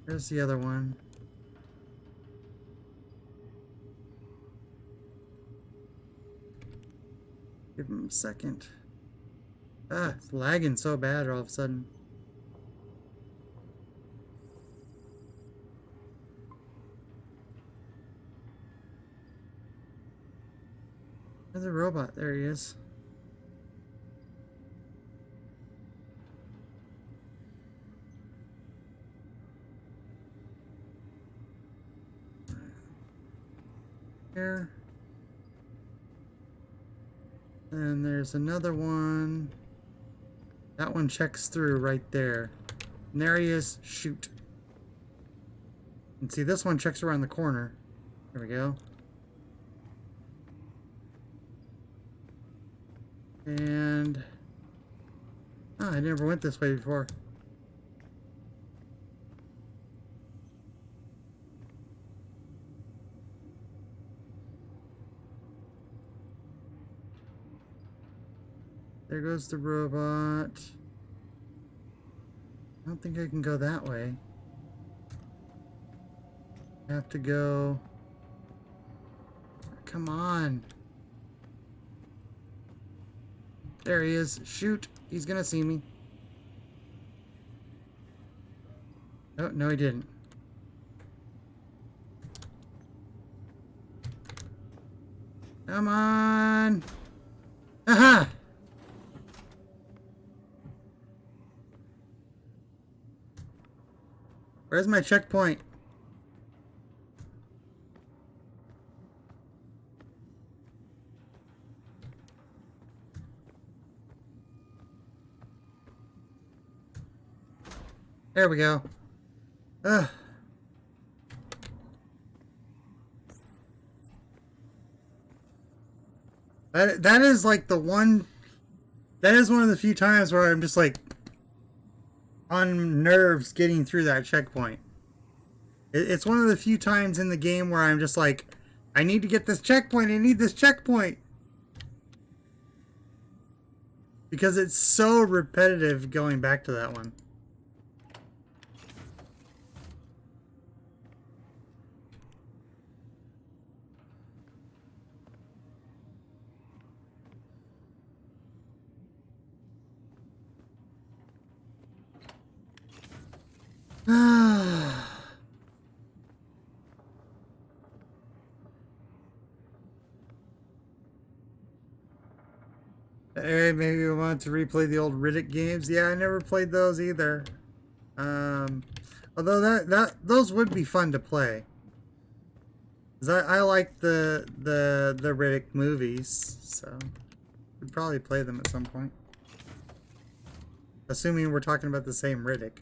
There's the other one. Give him a second. Ah, it's lagging so bad all of a sudden. There's a robot. There he is. Here. And there's another one. That one checks through right there. And there he is. Shoot. And see, this one checks around the corner. There we go. And oh, I never went this way before. There goes the robot. I don't think I can go that way. I have to go. Come on. There he is. Shoot. He's gonna see me. Oh, no, he didn't. Come on. Aha! Where's my checkpoint? There we go. Ugh. That is like the one. That is one of the few times where I'm just like on nerves getting through that checkpoint. It's one of the few times in the game where I'm just like, I need to get this checkpoint. I need this checkpoint. Because it's so repetitive going back to that one. Hey, maybe we want to replay the old Riddick games. Yeah, I never played those either. Although those would be fun to play. 'Cause I like the Riddick movies, so we'd probably play them at some point. Assuming we're talking about the same Riddick.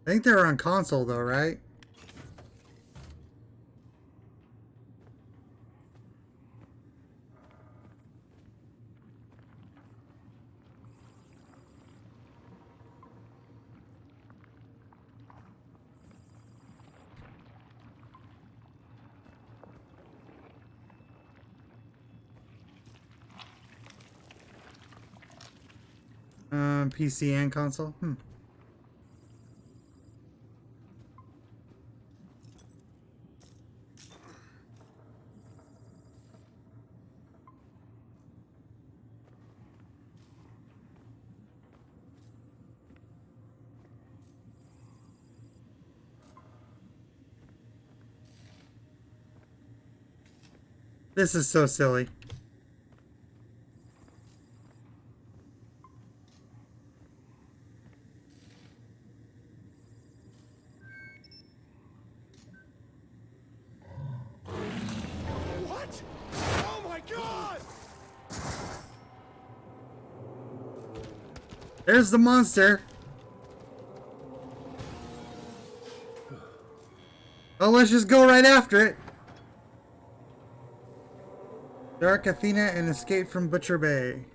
I think they were on console though, right? PC and console. This is so silly. What? Oh my god! There's the monster. Oh, let's just go right after it. Dark Athena and Escape from Butcher Bay.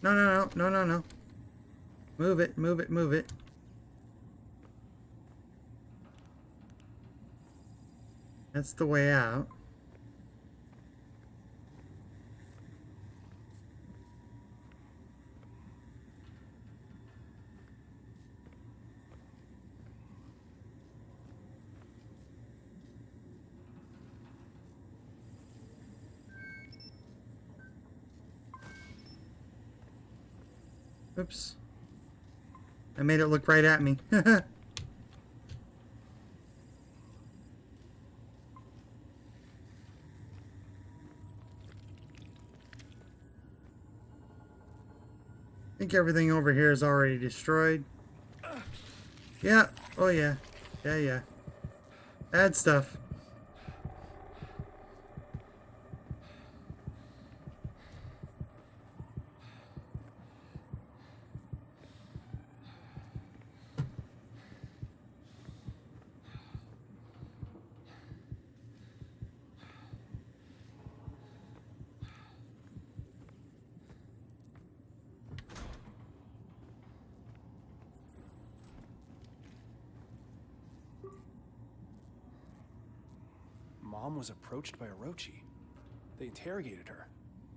No, no, no, no, no, no. Move it, move it, move it. That's the way out. Oops. I made it look right at me. I think everything over here is already destroyed. Yeah. Oh yeah. Yeah, yeah. Bad stuff. Mom was approached by Orochi. They interrogated her.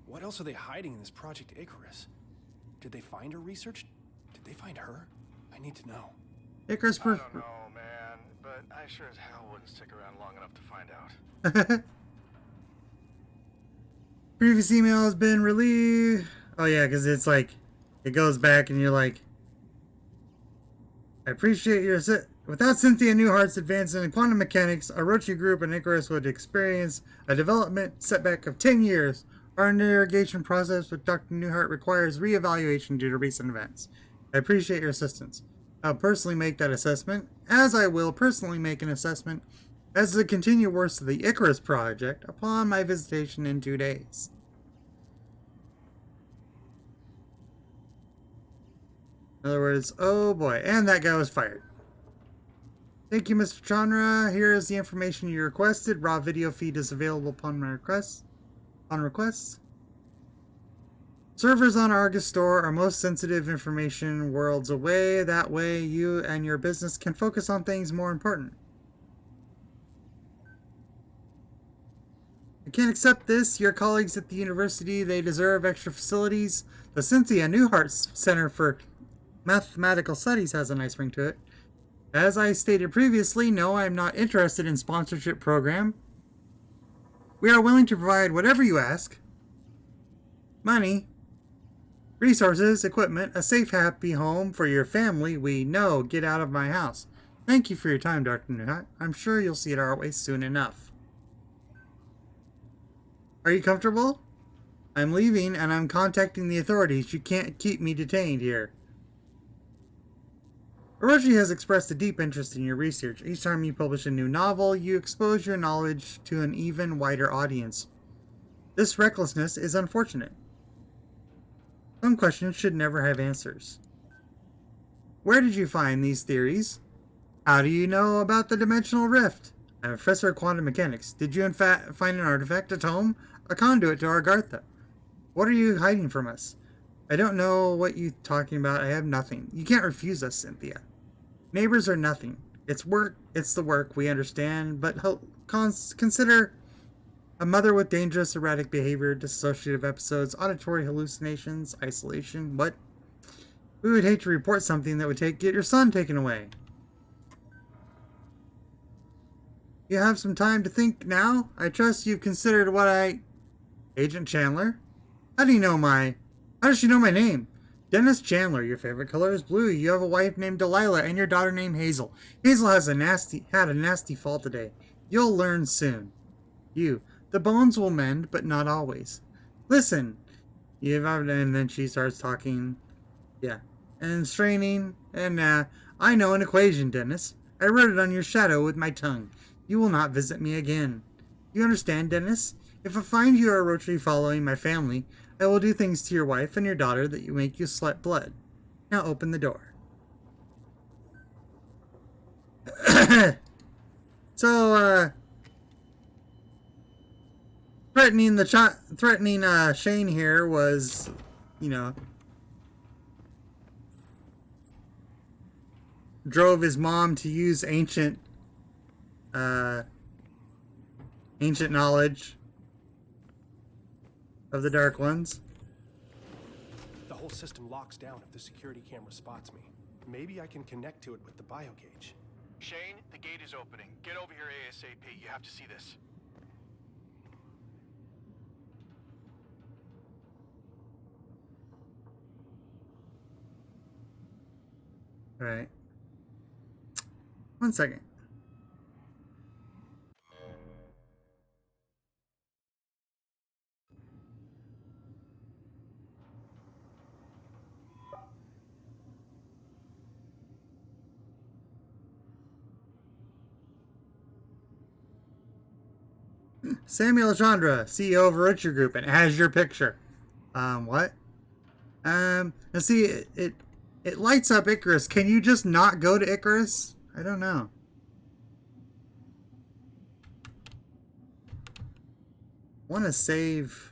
What else are they hiding in this Project Icarus? Did they find her research? Did they find her? I need to know. Icarus I don't know, man, but I sure as hell wouldn't stick around long enough to find out. Previous email has been relieved. Oh yeah, because it's like, it goes back and you're like, I appreciate your without Cynthia Newhart's advance in quantum mechanics, Orochi Group and Icarus would experience a development setback of 10 years. Our interrogation process with Dr. Newhart requires reevaluation due to recent events. I appreciate your assistance. I'll personally make that assessment, as I will personally make an assessment as to the continued works of the Icarus project upon my visitation in 2 days. In other words, oh boy, and that guy was fired. Thank you, Mr. Chandra. Here is the information you requested. Raw video feed is available upon my request. On request. Servers on Argus Store are most sensitive information worlds away. That way, you and your business can focus on things more important. I can't accept this. Your colleagues at the university, they deserve extra facilities. The Cynthia Newhart Center for Mathematical Studies has a nice ring to it. As I stated previously, no, I am not interested in sponsorship program. We are willing to provide whatever you ask. Money, resources, equipment, a safe, happy home for your family. We know. Get out of my house. Thank you for your time, Dr. Newhart. I'm sure you'll see it our way soon enough. Are you comfortable? I'm leaving and I'm contacting the authorities. You can't keep me detained here. Orochi has expressed a deep interest in your research. Each time you publish a new novel, you expose your knowledge to an even wider audience. This recklessness is unfortunate. Some questions should never have answers. Where did you find these theories? How do you know about the dimensional rift? I'm a professor of quantum mechanics. Did you in fact find an artifact, a tome, a conduit to Agartha? What are you hiding from us? I don't know what you're talking about. I have nothing. You can't refuse us, Cynthia. Neighbors are nothing. It's work. It's the work. We understand. But consider a mother with dangerous erratic behavior, dissociative episodes, auditory hallucinations, isolation. What? We would hate to report something that would get your son taken away. You have some time to think now? I trust you've considered what I... Agent Chandler? How do you know my... How does she know my name? Dennis Chandler. Your favorite color is blue. You have a wife named Delilah and your daughter named Hazel. Hazel has had a nasty fall today. You'll learn soon. You. The bones will mend, but not always. Listen. And then she starts talking. Yeah. And straining. And, I know an equation, Dennis. I wrote it on your shadow with my tongue. You will not visit me again. You understand, Dennis? If I find you are rotary following my family, I will do things to your wife and your daughter that you make you sweat blood. Now open the door. So, threatening Shane here was, you know, drove his mom to use ancient knowledge of the Dark Ones. The whole system locks down if the security camera spots me. Maybe I can connect to it with the biogauge. Shane, the gate is opening. Get over here ASAP. You have to see this. All right. 1 second. Samuel Chandra, CEO of Orochi Group, and has your picture. What? Let's see, it lights up Icarus. Can you just not go to Icarus? I don't know. Want to save...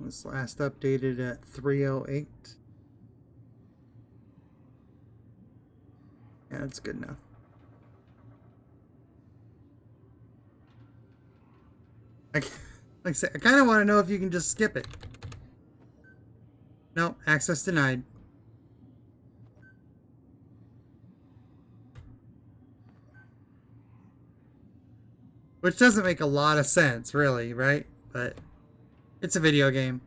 was last updated at 3:08. Yeah, that's good enough. Like I said, I kind of want to know if you can just skip it. No, access denied. Which doesn't make a lot of sense, really, right? But it's a video game.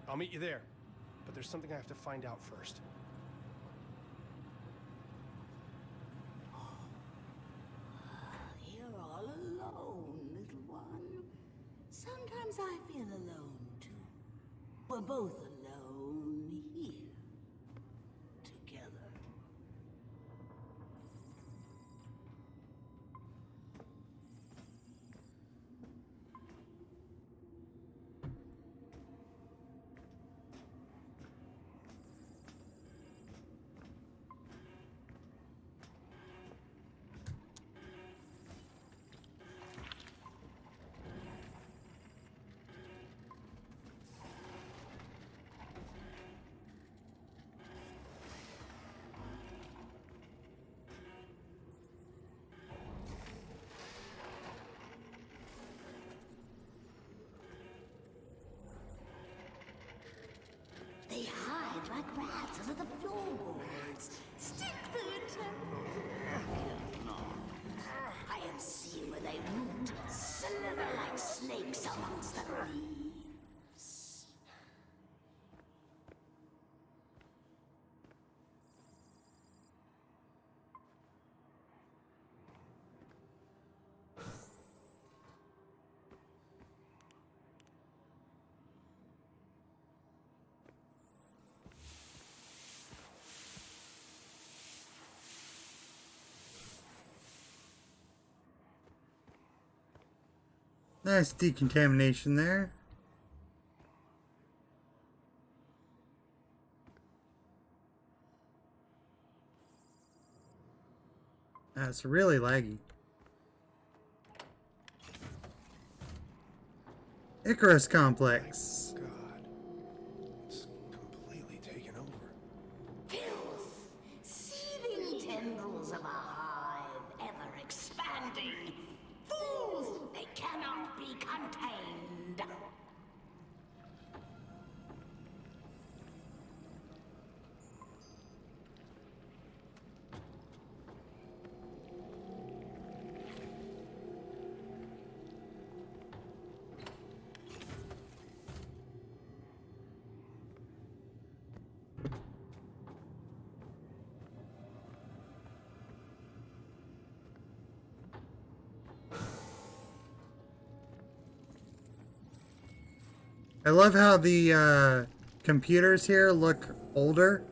I'll meet you there, but there's something I have to find out first. You're all alone, little one. Sometimes I feel alone, too. We're both alone here. Together. rats under the floorboards. Stick the temple. I have seen where they root, slither like snakes amongst the leaves. Nice decontamination there. That's really laggy. Icarus Complex. God. It's completely taken over. Filth, seething tendrils of a hive, ever expanding. Fools, they cannot be contained. I love how the computers here look older.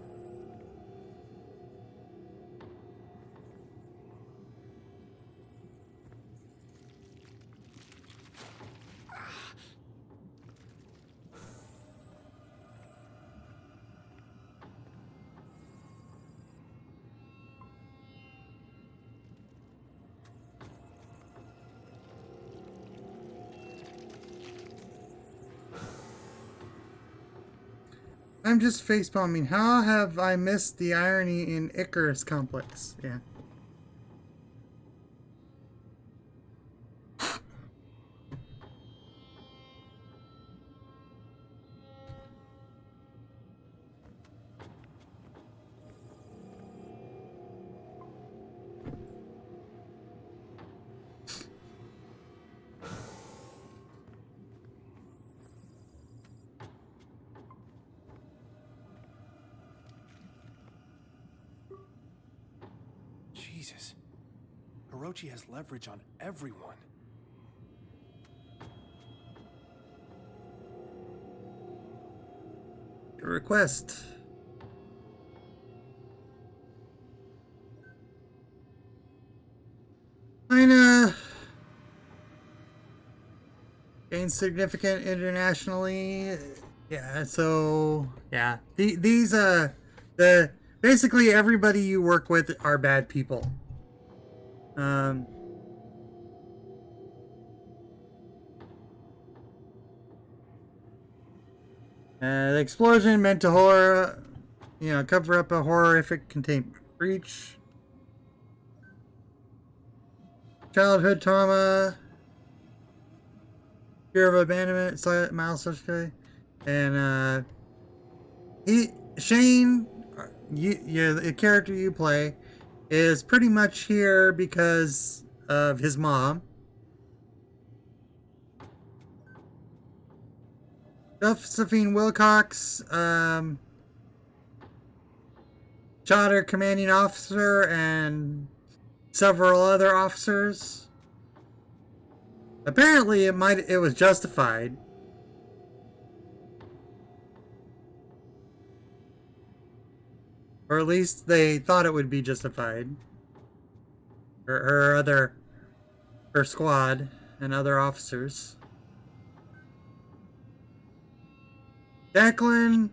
I'm just facepalming. How have I missed the irony in Icarus Complex? Yeah. Jesus. Orochi has leverage on everyone. Your request. China gained significant internationally. Yeah, so yeah, these the basically everybody you work with are bad people. The explosion meant to cover up a horrific containment breach. Childhood trauma, fear of abandonment, silent miles, and Shane, the character you play, is pretty much here because of his mom. Josephine Wilcox, Charter commanding officer, and several other officers. Apparently, it was justified. Or at least they thought it would be justified. Her squad and other officers. Declan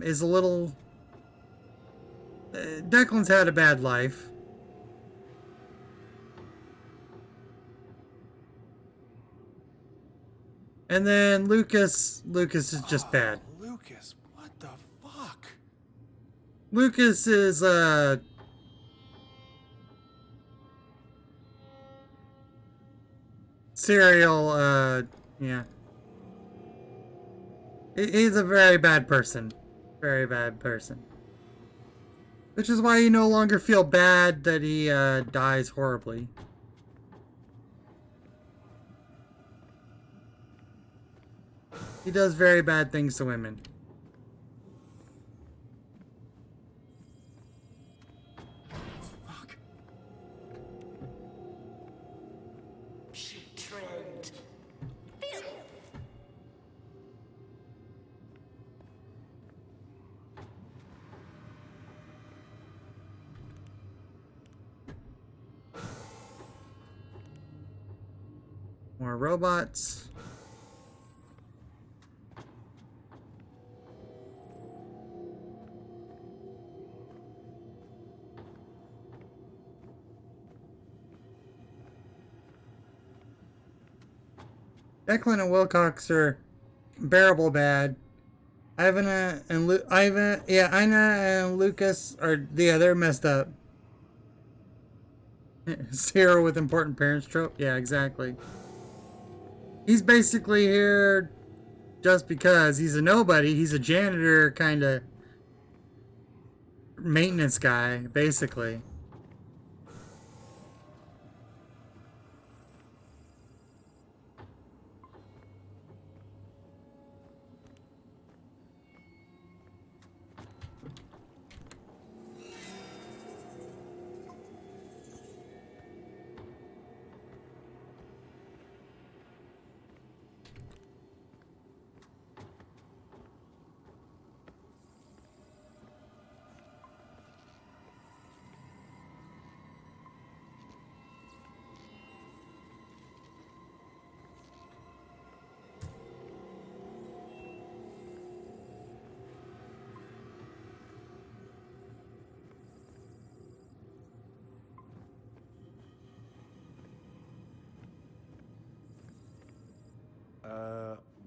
is a little... Declan's had a bad life. And then Lucas is just bad. Lucas, what the fuck? Lucas is serial yeah. He's a very bad person. Very bad person. Which is why you no longer feel bad that he dies horribly. He does very bad things to women. Fuck. Putrid. Filth. More robots. Declan and Wilcox are bearable bad. Ina and Lucas are they're messed up. Zero with important parents trope. Yeah, exactly. He's basically here just because he's a nobody. He's a janitor kind of maintenance guy, basically.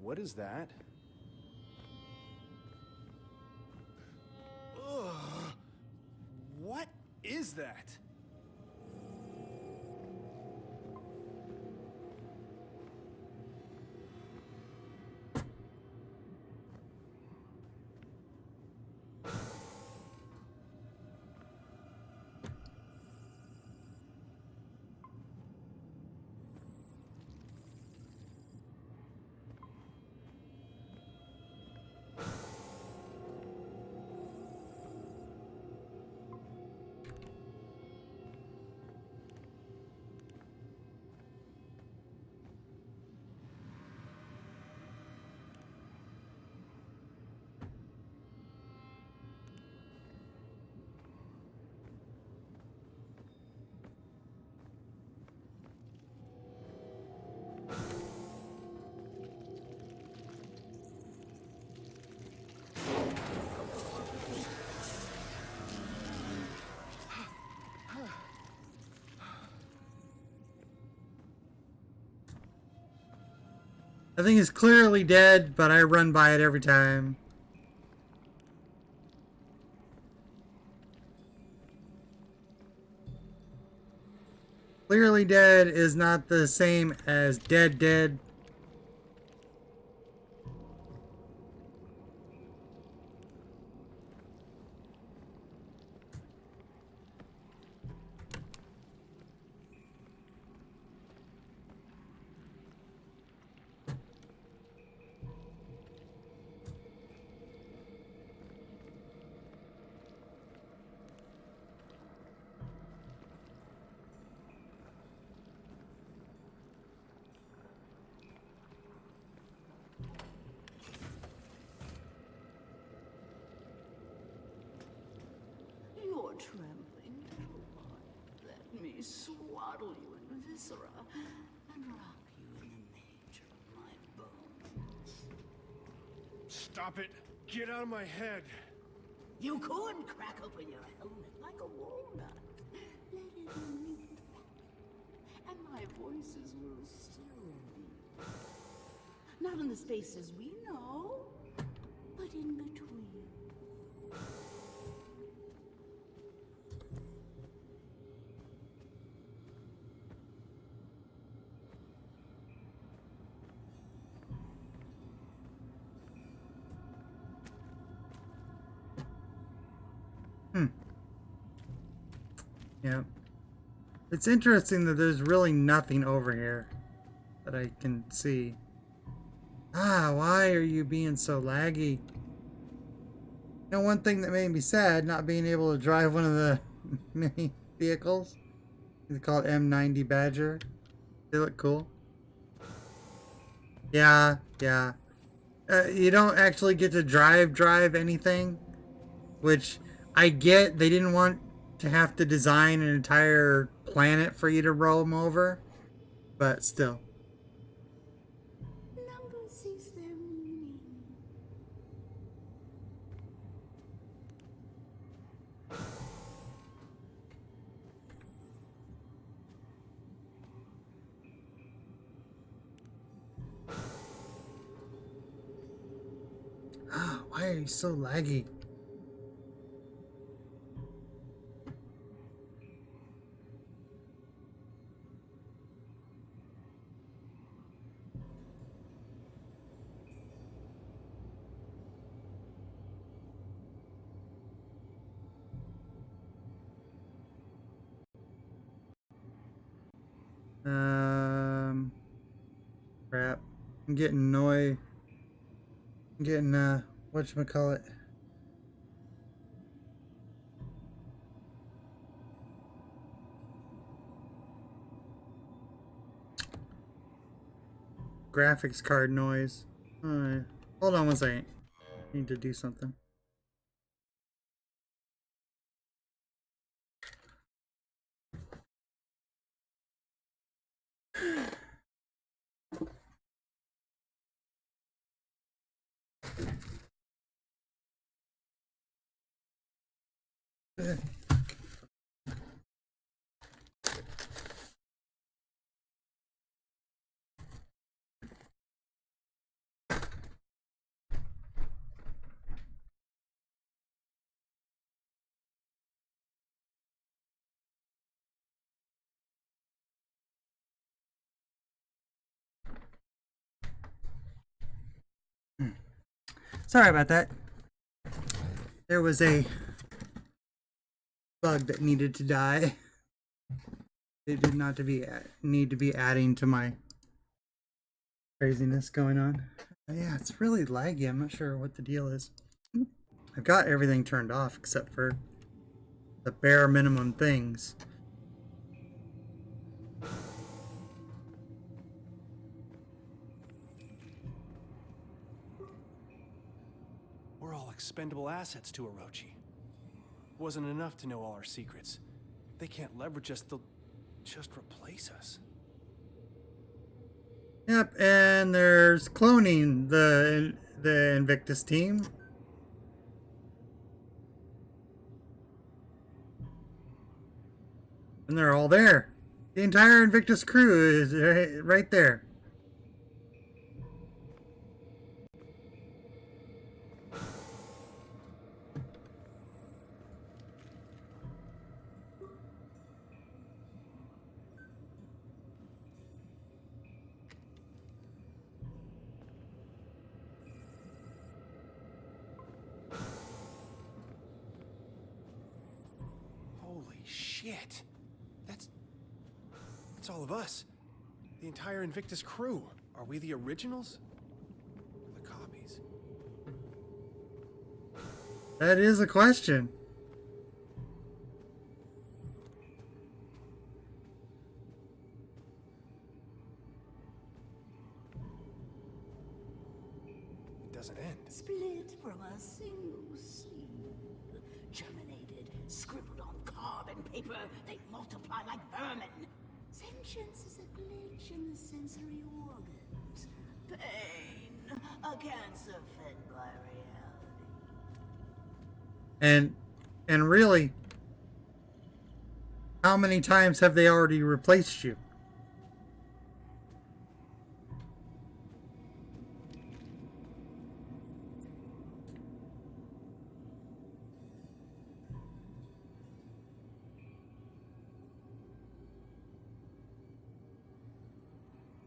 What is that? Ugh. What is that? I think he's clearly dead, but I run by it every time. Clearly dead is not the same as dead dead. You're trembling. Let me swaddle you in viscera and rock you in the manger of my bones. Stop it! Get out of my head! You could crack open your helmet like a walnut. Let it leak. And my voices will still be. Not in the spaces we know, but in between. Yeah. It's interesting that there's really nothing over here that I can see. Ah, why are you being so laggy? You know, one thing that made me sad, not being able to drive one of the mini vehicles. They call it M90 Badger. They look cool. Yeah, yeah. You don't actually get to drive anything, which I get. They didn't want to have to design an entire planet for you to roam over, but still. Number sees their meaning. Ah, why are you so laggy? Crap. I'm getting annoyed. I'm getting, whatchamacallit. Graphics card noise. Alright. Hold on one second. I need to do something. Sorry about that. There was a bug that needed to die. It did not to be need to be adding to my craziness going on. Yeah, it's really laggy. I'm not sure what the deal is. I've got everything turned off except for the bare minimum things. We're all expendable assets to Orochi. Wasn't enough to know all our secrets. If they can't leverage us, they'll just replace us. Yep, and there's cloning the Invictus team. And they're all there. The entire Invictus crew is right there. Holy shit. That's all of us. The entire Invictus crew. Are we the originals? Or the copies? That is a question. It doesn't end. Split from a single seed. Germinated, scribbled on carbon paper, they multiply like vermin. Sentience is a glitch in the sensory organs. Pain, a cancer fed by reality. And really, how many times have they already replaced you?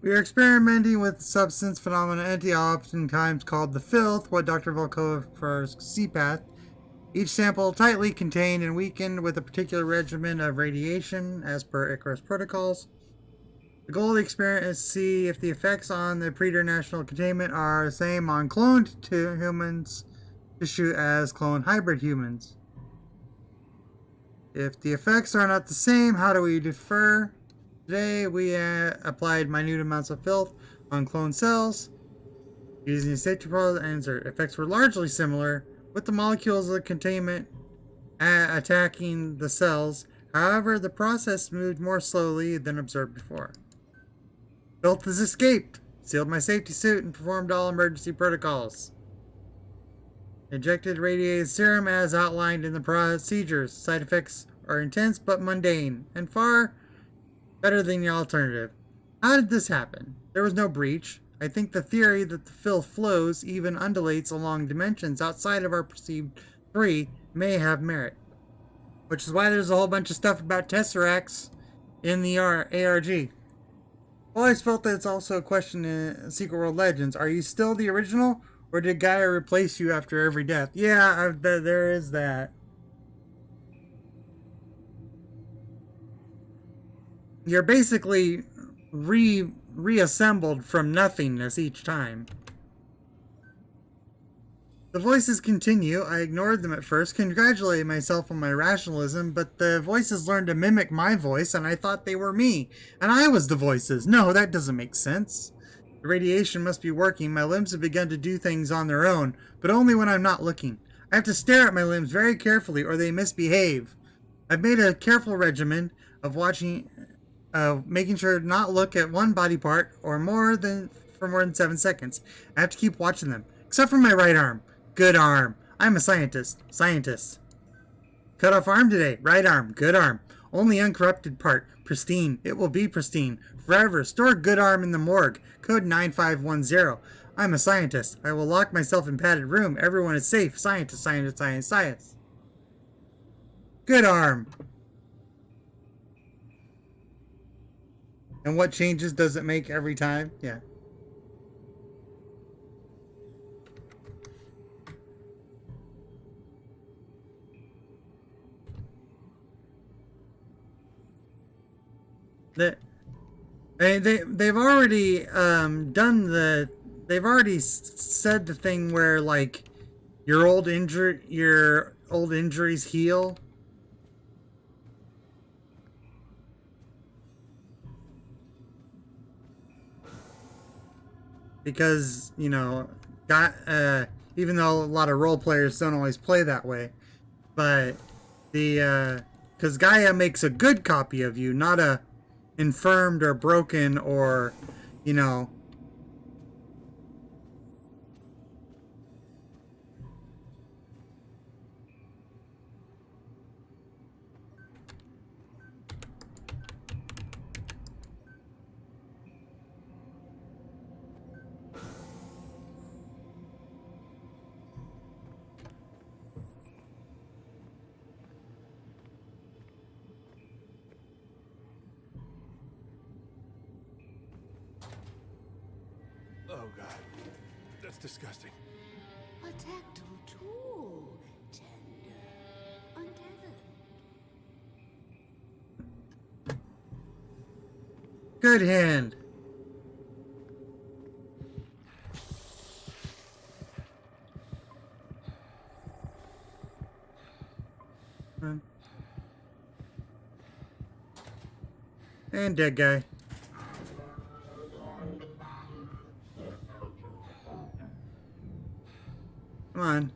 We are experimenting with a substance phenomena entity oftentimes called the filth, what Dr. Volkova refers CPATH, Each sample tightly contained and weakened with a particular regimen of radiation as per Icarus protocols. The goal of the experiment is to see if the effects on the preternational containment are the same on cloned humans tissue as cloned hybrid humans. If the effects are not the same, how do we differ? Today we applied minute amounts of filth on cloned cells using safety protocols, and their effects were largely similar, with the molecules of the containment attacking the cells. However, the process moved more slowly than observed before. Filth has escaped, sealed my safety suit, and performed all emergency protocols. Injected radiated serum as outlined in the procedures. Side effects are intense but mundane, and far better than the alternative. How did this happen? There was no breach. I think the theory that the filth flows, even undulates along dimensions outside of our perceived 3 may have merit. Which is why there's a whole bunch of stuff about Tesseracts in the ARG. I always felt that it's also a question in Secret World Legends. Are you still the original? Or did Gaia replace you after every death? Yeah, there is that. You're basically reassembled from nothingness each time. The voices continue. I ignored them at first, congratulating myself on my rationalism, but the voices learned to mimic my voice, and I thought they were me. And I was the voices. No, that doesn't make sense. The radiation must be working. My limbs have begun to do things on their own, but only when I'm not looking. I have to stare at my limbs very carefully or they misbehave. I've made a careful regimen of making sure to not look at one body part for more than 7 seconds. I have to keep watching them, except for my right arm. Good arm. I'm a scientist. Cut off arm today. Right arm. Good arm. Only uncorrupted part. Pristine. It will be pristine. Forever. Store good arm in the morgue. Code 9510. I'm a scientist. I will lock myself in padded room. Everyone is safe. Scientist. Good arm. And what changes does it make every time? Yeah. They've already they've already said the thing where like your old injuries heal. Because, you know, even though a lot of role players don't always play that way, but because Gaia makes a good copy of you, not a infirmed or broken or, you know. Oh god, that's disgusting. A tactile tool. Tender. Untethered. Good hand. And dead guy. Come on.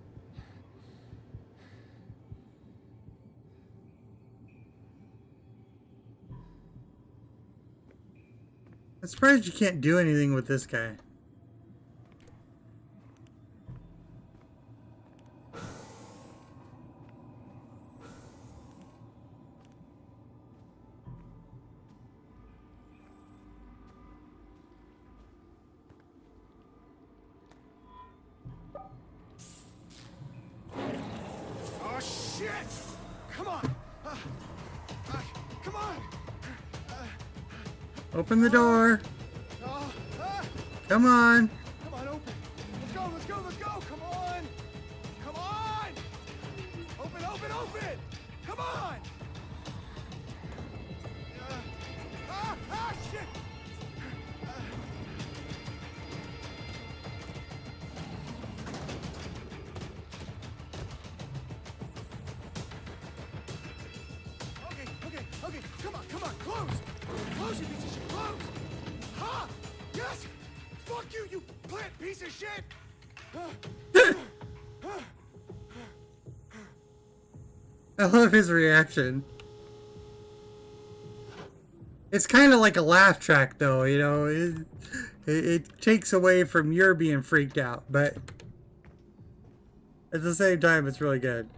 I'm surprised you can't do anything with this guy. Oh shit! Come on! Come on! Open the door. Ah! Come on. Come on, open! Let's go! Come on! Come on! open! Come on! Shit! Okay, come on, close! Close, you piece of shit, close! Ha! Yes! Fuck you, you plant piece of shit! I love his reaction. It's kind of like a laugh track, though, you know. It takes away from your being freaked out, but at the same time, it's really good.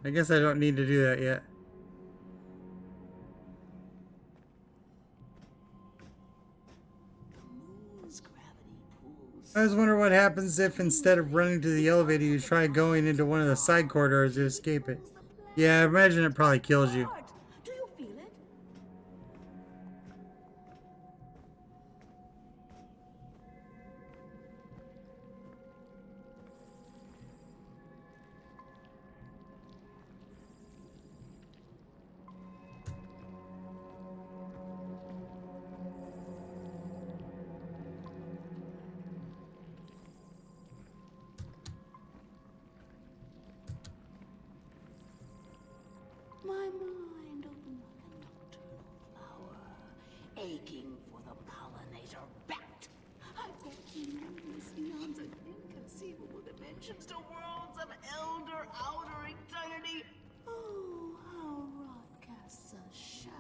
I guess I don't need to do that yet. I just wonder what happens if instead of running to the elevator, you try going into one of the side corridors to escape it. Yeah, I imagine it probably kills you. Do you feel it? My mind opened like a nocturnal flower, aching for the pollinator bat. I walked numerous eons of inconceivable dimensions to worlds of elder outer eternity. Oh, how rot casts a shadow.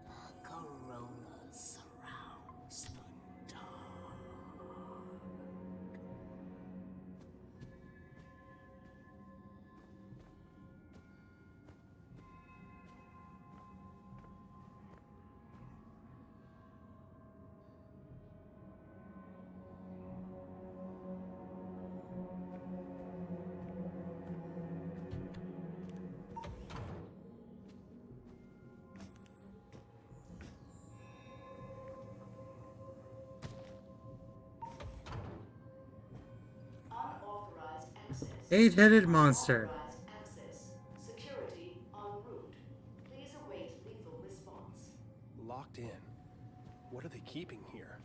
A corona surrounds the dark. Unauthorized access. Eight-headed monster. Unauthorized access. Security en route. Please await lethal response. Locked in. What are they keeping here?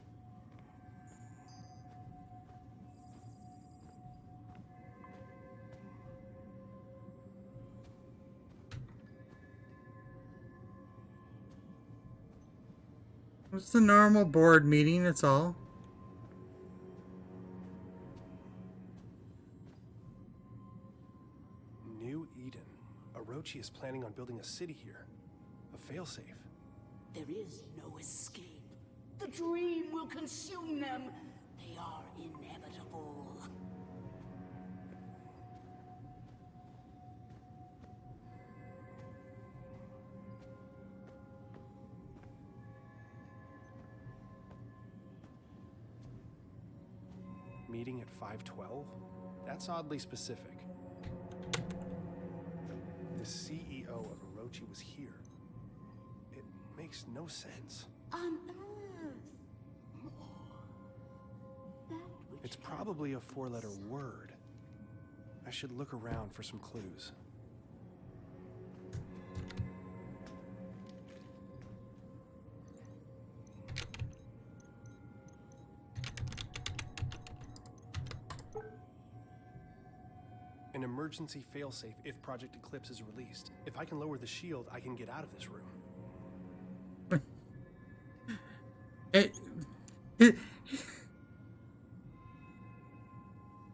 It's a normal board meeting, that's all. New Eden. Orochi is planning on building a city here. A failsafe. There is no escape. The dream will consume them. They are inevitable. Meeting at 5:12? That's oddly specific. The CEO of Orochi was here. It makes no sense. On Earth. That which It's probably a four-letter word. I should look around for some clues. An emergency failsafe if Project Eclipse is released. If I can lower the shield, I can get out of this room.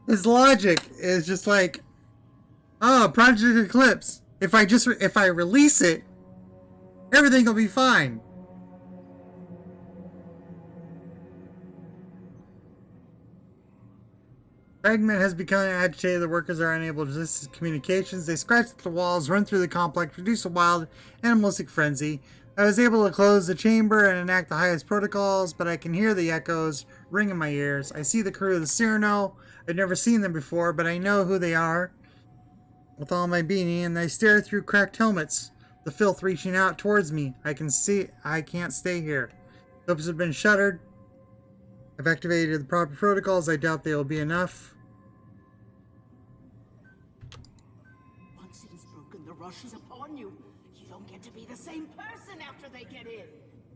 His logic is just like, oh, Project Eclipse. If I release it, everything will be fine. Fragment has become agitated. The workers are unable to resist communications. They scratch at the walls, run through the complex, produce a wild, animalistic frenzy. I was able to close the chamber and enact the highest protocols, but I can hear the echoes ring in my ears. I see the crew of the Cyrano. I've never seen them before, but I know who they are with all my being, and I stare through cracked helmets. The filth reaching out towards me. I can't stay here. Scopes have been shuttered. I've activated the proper protocols. I doubt they will be enough. Once it is broken, the rush is upon you. You don't get to be the same person after they get in.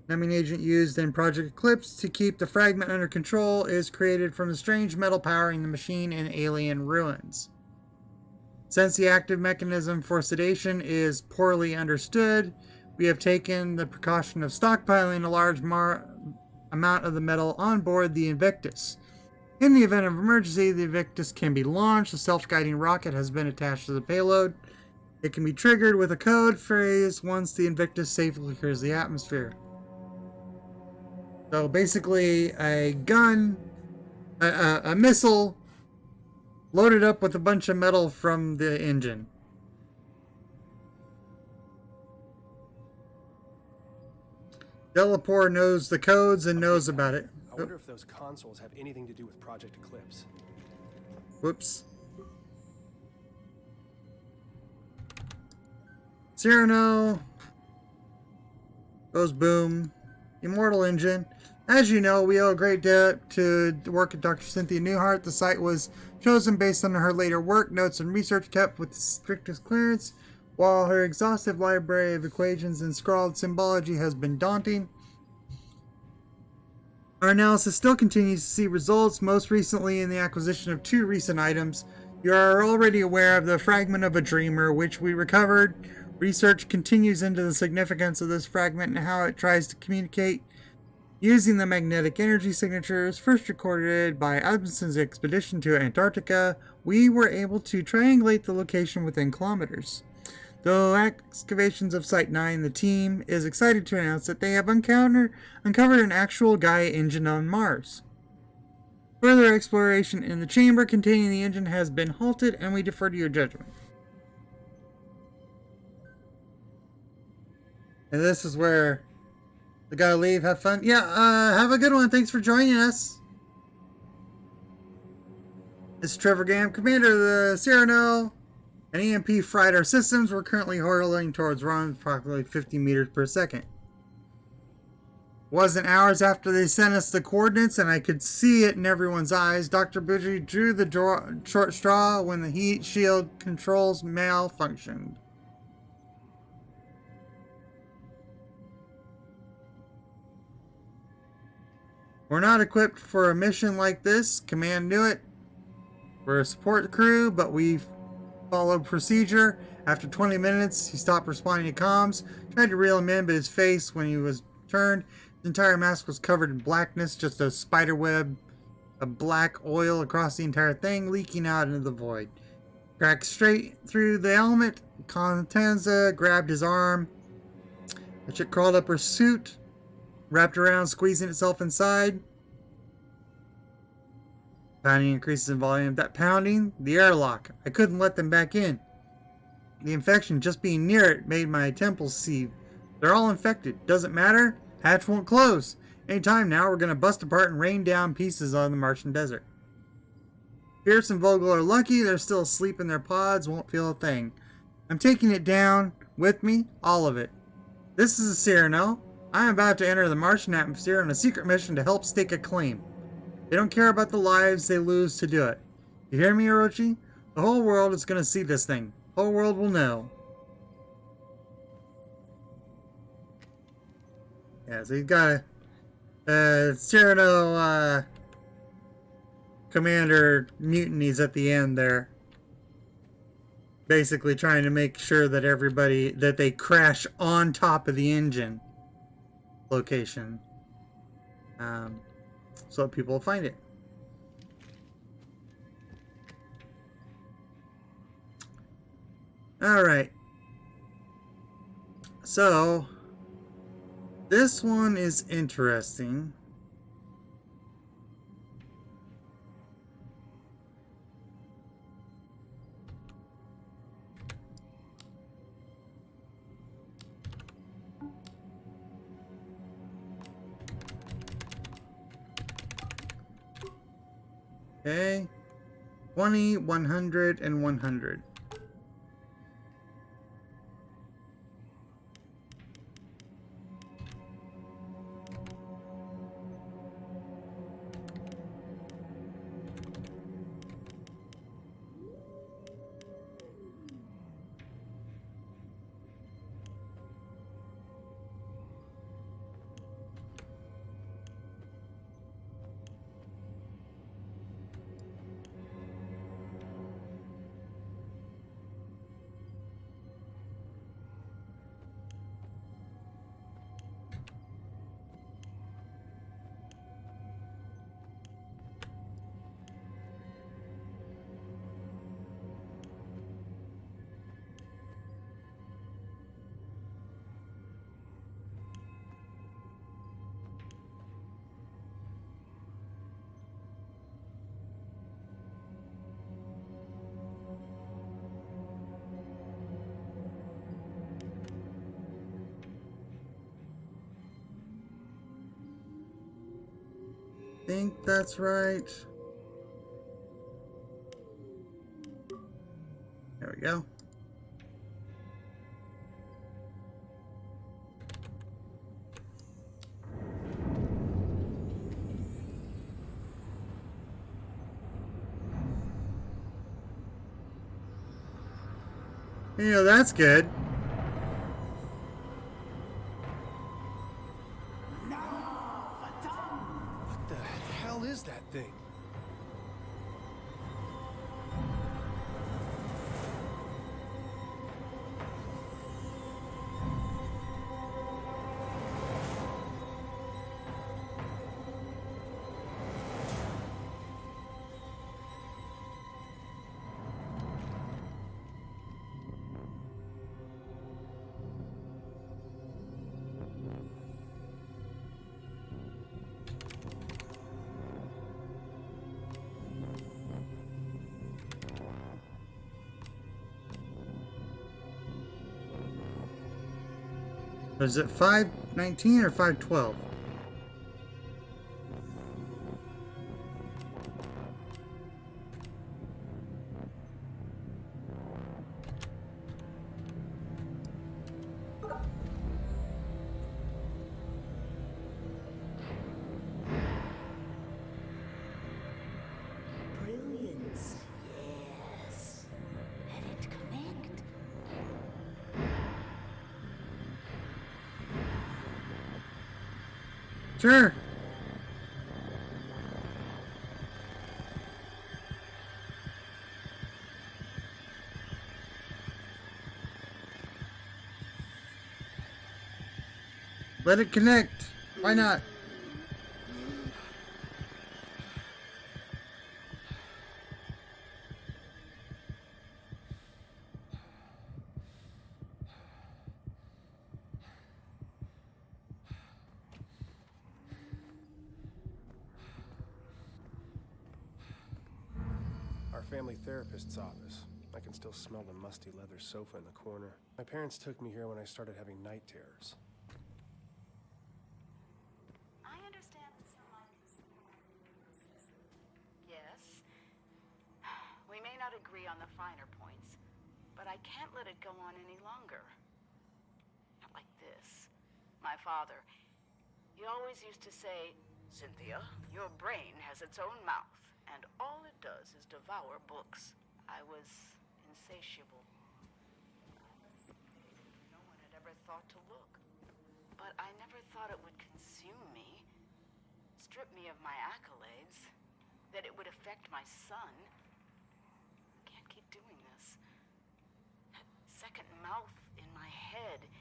Numbing agent used in Project Eclipse to keep the fragment under control is created from the strange metal powering the machine in alien ruins. Since the active mechanism for sedation is poorly understood, we have taken the precaution of stockpiling a large amount of the metal on board the Invictus. In the event of emergency, the Invictus can be launched. A self-guiding rocket has been attached to the payload. It can be triggered with a code phrase once the Invictus safely clears the atmosphere. So basically, a gun, a missile, loaded up with a bunch of metal from the engine. Delapore knows the codes and knows about it. I wonder if those consoles have anything to do with Project Eclipse. Whoops. Cyrano goes boom. Immortal engine. As you know, we owe a great debt to the work of Dr. Cynthia Newhart. The site was chosen based on her later work, notes, and research kept with the strictest clearance. While her exhaustive library of equations and scrawled symbology has been daunting, our analysis still continues to see results, most recently in the acquisition of 2 recent items. You are already aware of the fragment of a dreamer, which we recovered. Research continues into the significance of this fragment and how it tries to communicate using the magnetic energy signatures first recorded by Amundsen's expedition to Antarctica. We were able to triangulate the location within kilometers. Though excavations of Site 9, the team is excited to announce that they have uncovered an actual Gaia engine on Mars. Further exploration in the chamber containing the engine has been halted, and we defer to your judgment. And this is where they gotta leave, have fun. Yeah, have a good one. Thanks for joining us. This is Trevor Gam, commander of the Cyrano. An EMP fried our systems. We're currently hurtling towards run approximately 50 meters per second. Wasn't hours after they sent us the coordinates, and I could see it in everyone's eyes. Dr. Bougie drew the short straw when the heat shield controls malfunctioned. We're not equipped for a mission like this. Command knew it. We're a support crew, but we followed procedure. After 20 minutes, he stopped responding to comms. Tried to reel him in, but his face, when he was turned, his entire mask was covered in blackness, just a spider web of black oil across the entire thing, leaking out into the void. Cracked straight through the helmet. Constanza grabbed his arm. The chick crawled up her suit, wrapped around, squeezing itself inside. Pounding increases in volume. That pounding, the airlock. I couldn't let them back in. The infection just being near it made my temples seethe. They're all infected. Doesn't matter. Hatch won't close. Anytime now, we're going to bust apart and rain down pieces on the Martian desert. Pierce and Vogel are lucky. They're still asleep in their pods. Won't feel a thing. I'm taking it down with me. All of it. This is a Cyrano. I am about to enter the Martian atmosphere on a secret mission to help stake a claim. They don't care about the lives they lose to do it. You hear me, Orochi? The whole world is going to see this thing. The whole world will know. Yeah, so he's got a Cyrano commander mutinies at the end there. Basically trying to make sure that everybody, that they crash on top of the engine location. So that people will find it. Alright. So, this one is interesting. Okay. 20, 100, and 100. think that's right. There we go. Yeah, that's good. What the hell is that thing? Is it 519 or 512? Brilliance. Yes. Let it connect. Sure. Let it connect. Why not? Our family therapist's office. I can still smell the musty leather sofa in the corner. My parents took me here when I started having night terrors. I understand that some might consider. Yes. We may not agree on the finer points, but I can't let it go on any longer. Not like this. My father, he always used to say, "Cynthia, your brain has its own mouth, and all it does is devour books." I was insatiable. No one had ever thought to look. But I never thought it would consume me, strip me of my accolades, that it would affect my son. I can't keep doing this. That second mouth in my head, it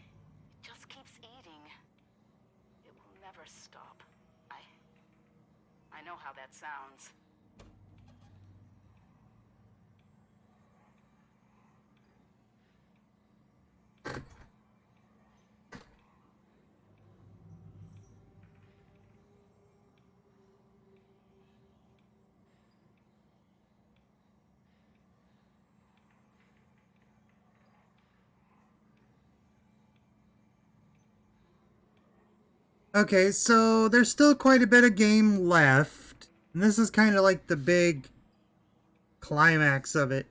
just keeps eating. It will never stop. I know how that sounds. Okay, so there's still quite a bit of game left. And this is kind of like the big climax of it.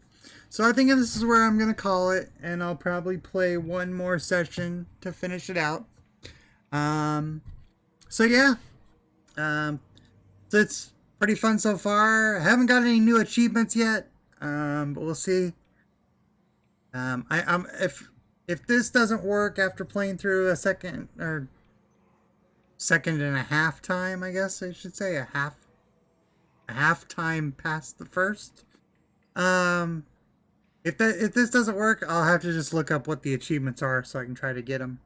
So I think this is where I'm going to call it. And I'll probably play one more session to finish it out. So yeah. So it's pretty fun so far. I haven't got any new achievements yet. But we'll see. If this doesn't work after playing through a second and a half time, I guess I should say, a half time past the first. If this doesn't work, I'll have to just look up what the achievements are so I can try to get them.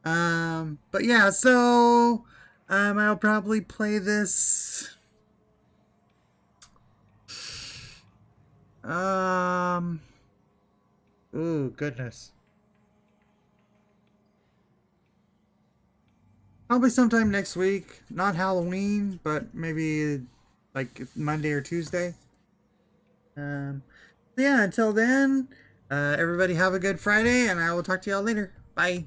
But yeah, so I'll probably play this. Ooh, goodness. Probably sometime next week. Not Halloween, but maybe like Monday or Tuesday. Yeah, until then, everybody have a good Friday, and I will talk to y'all later. Bye.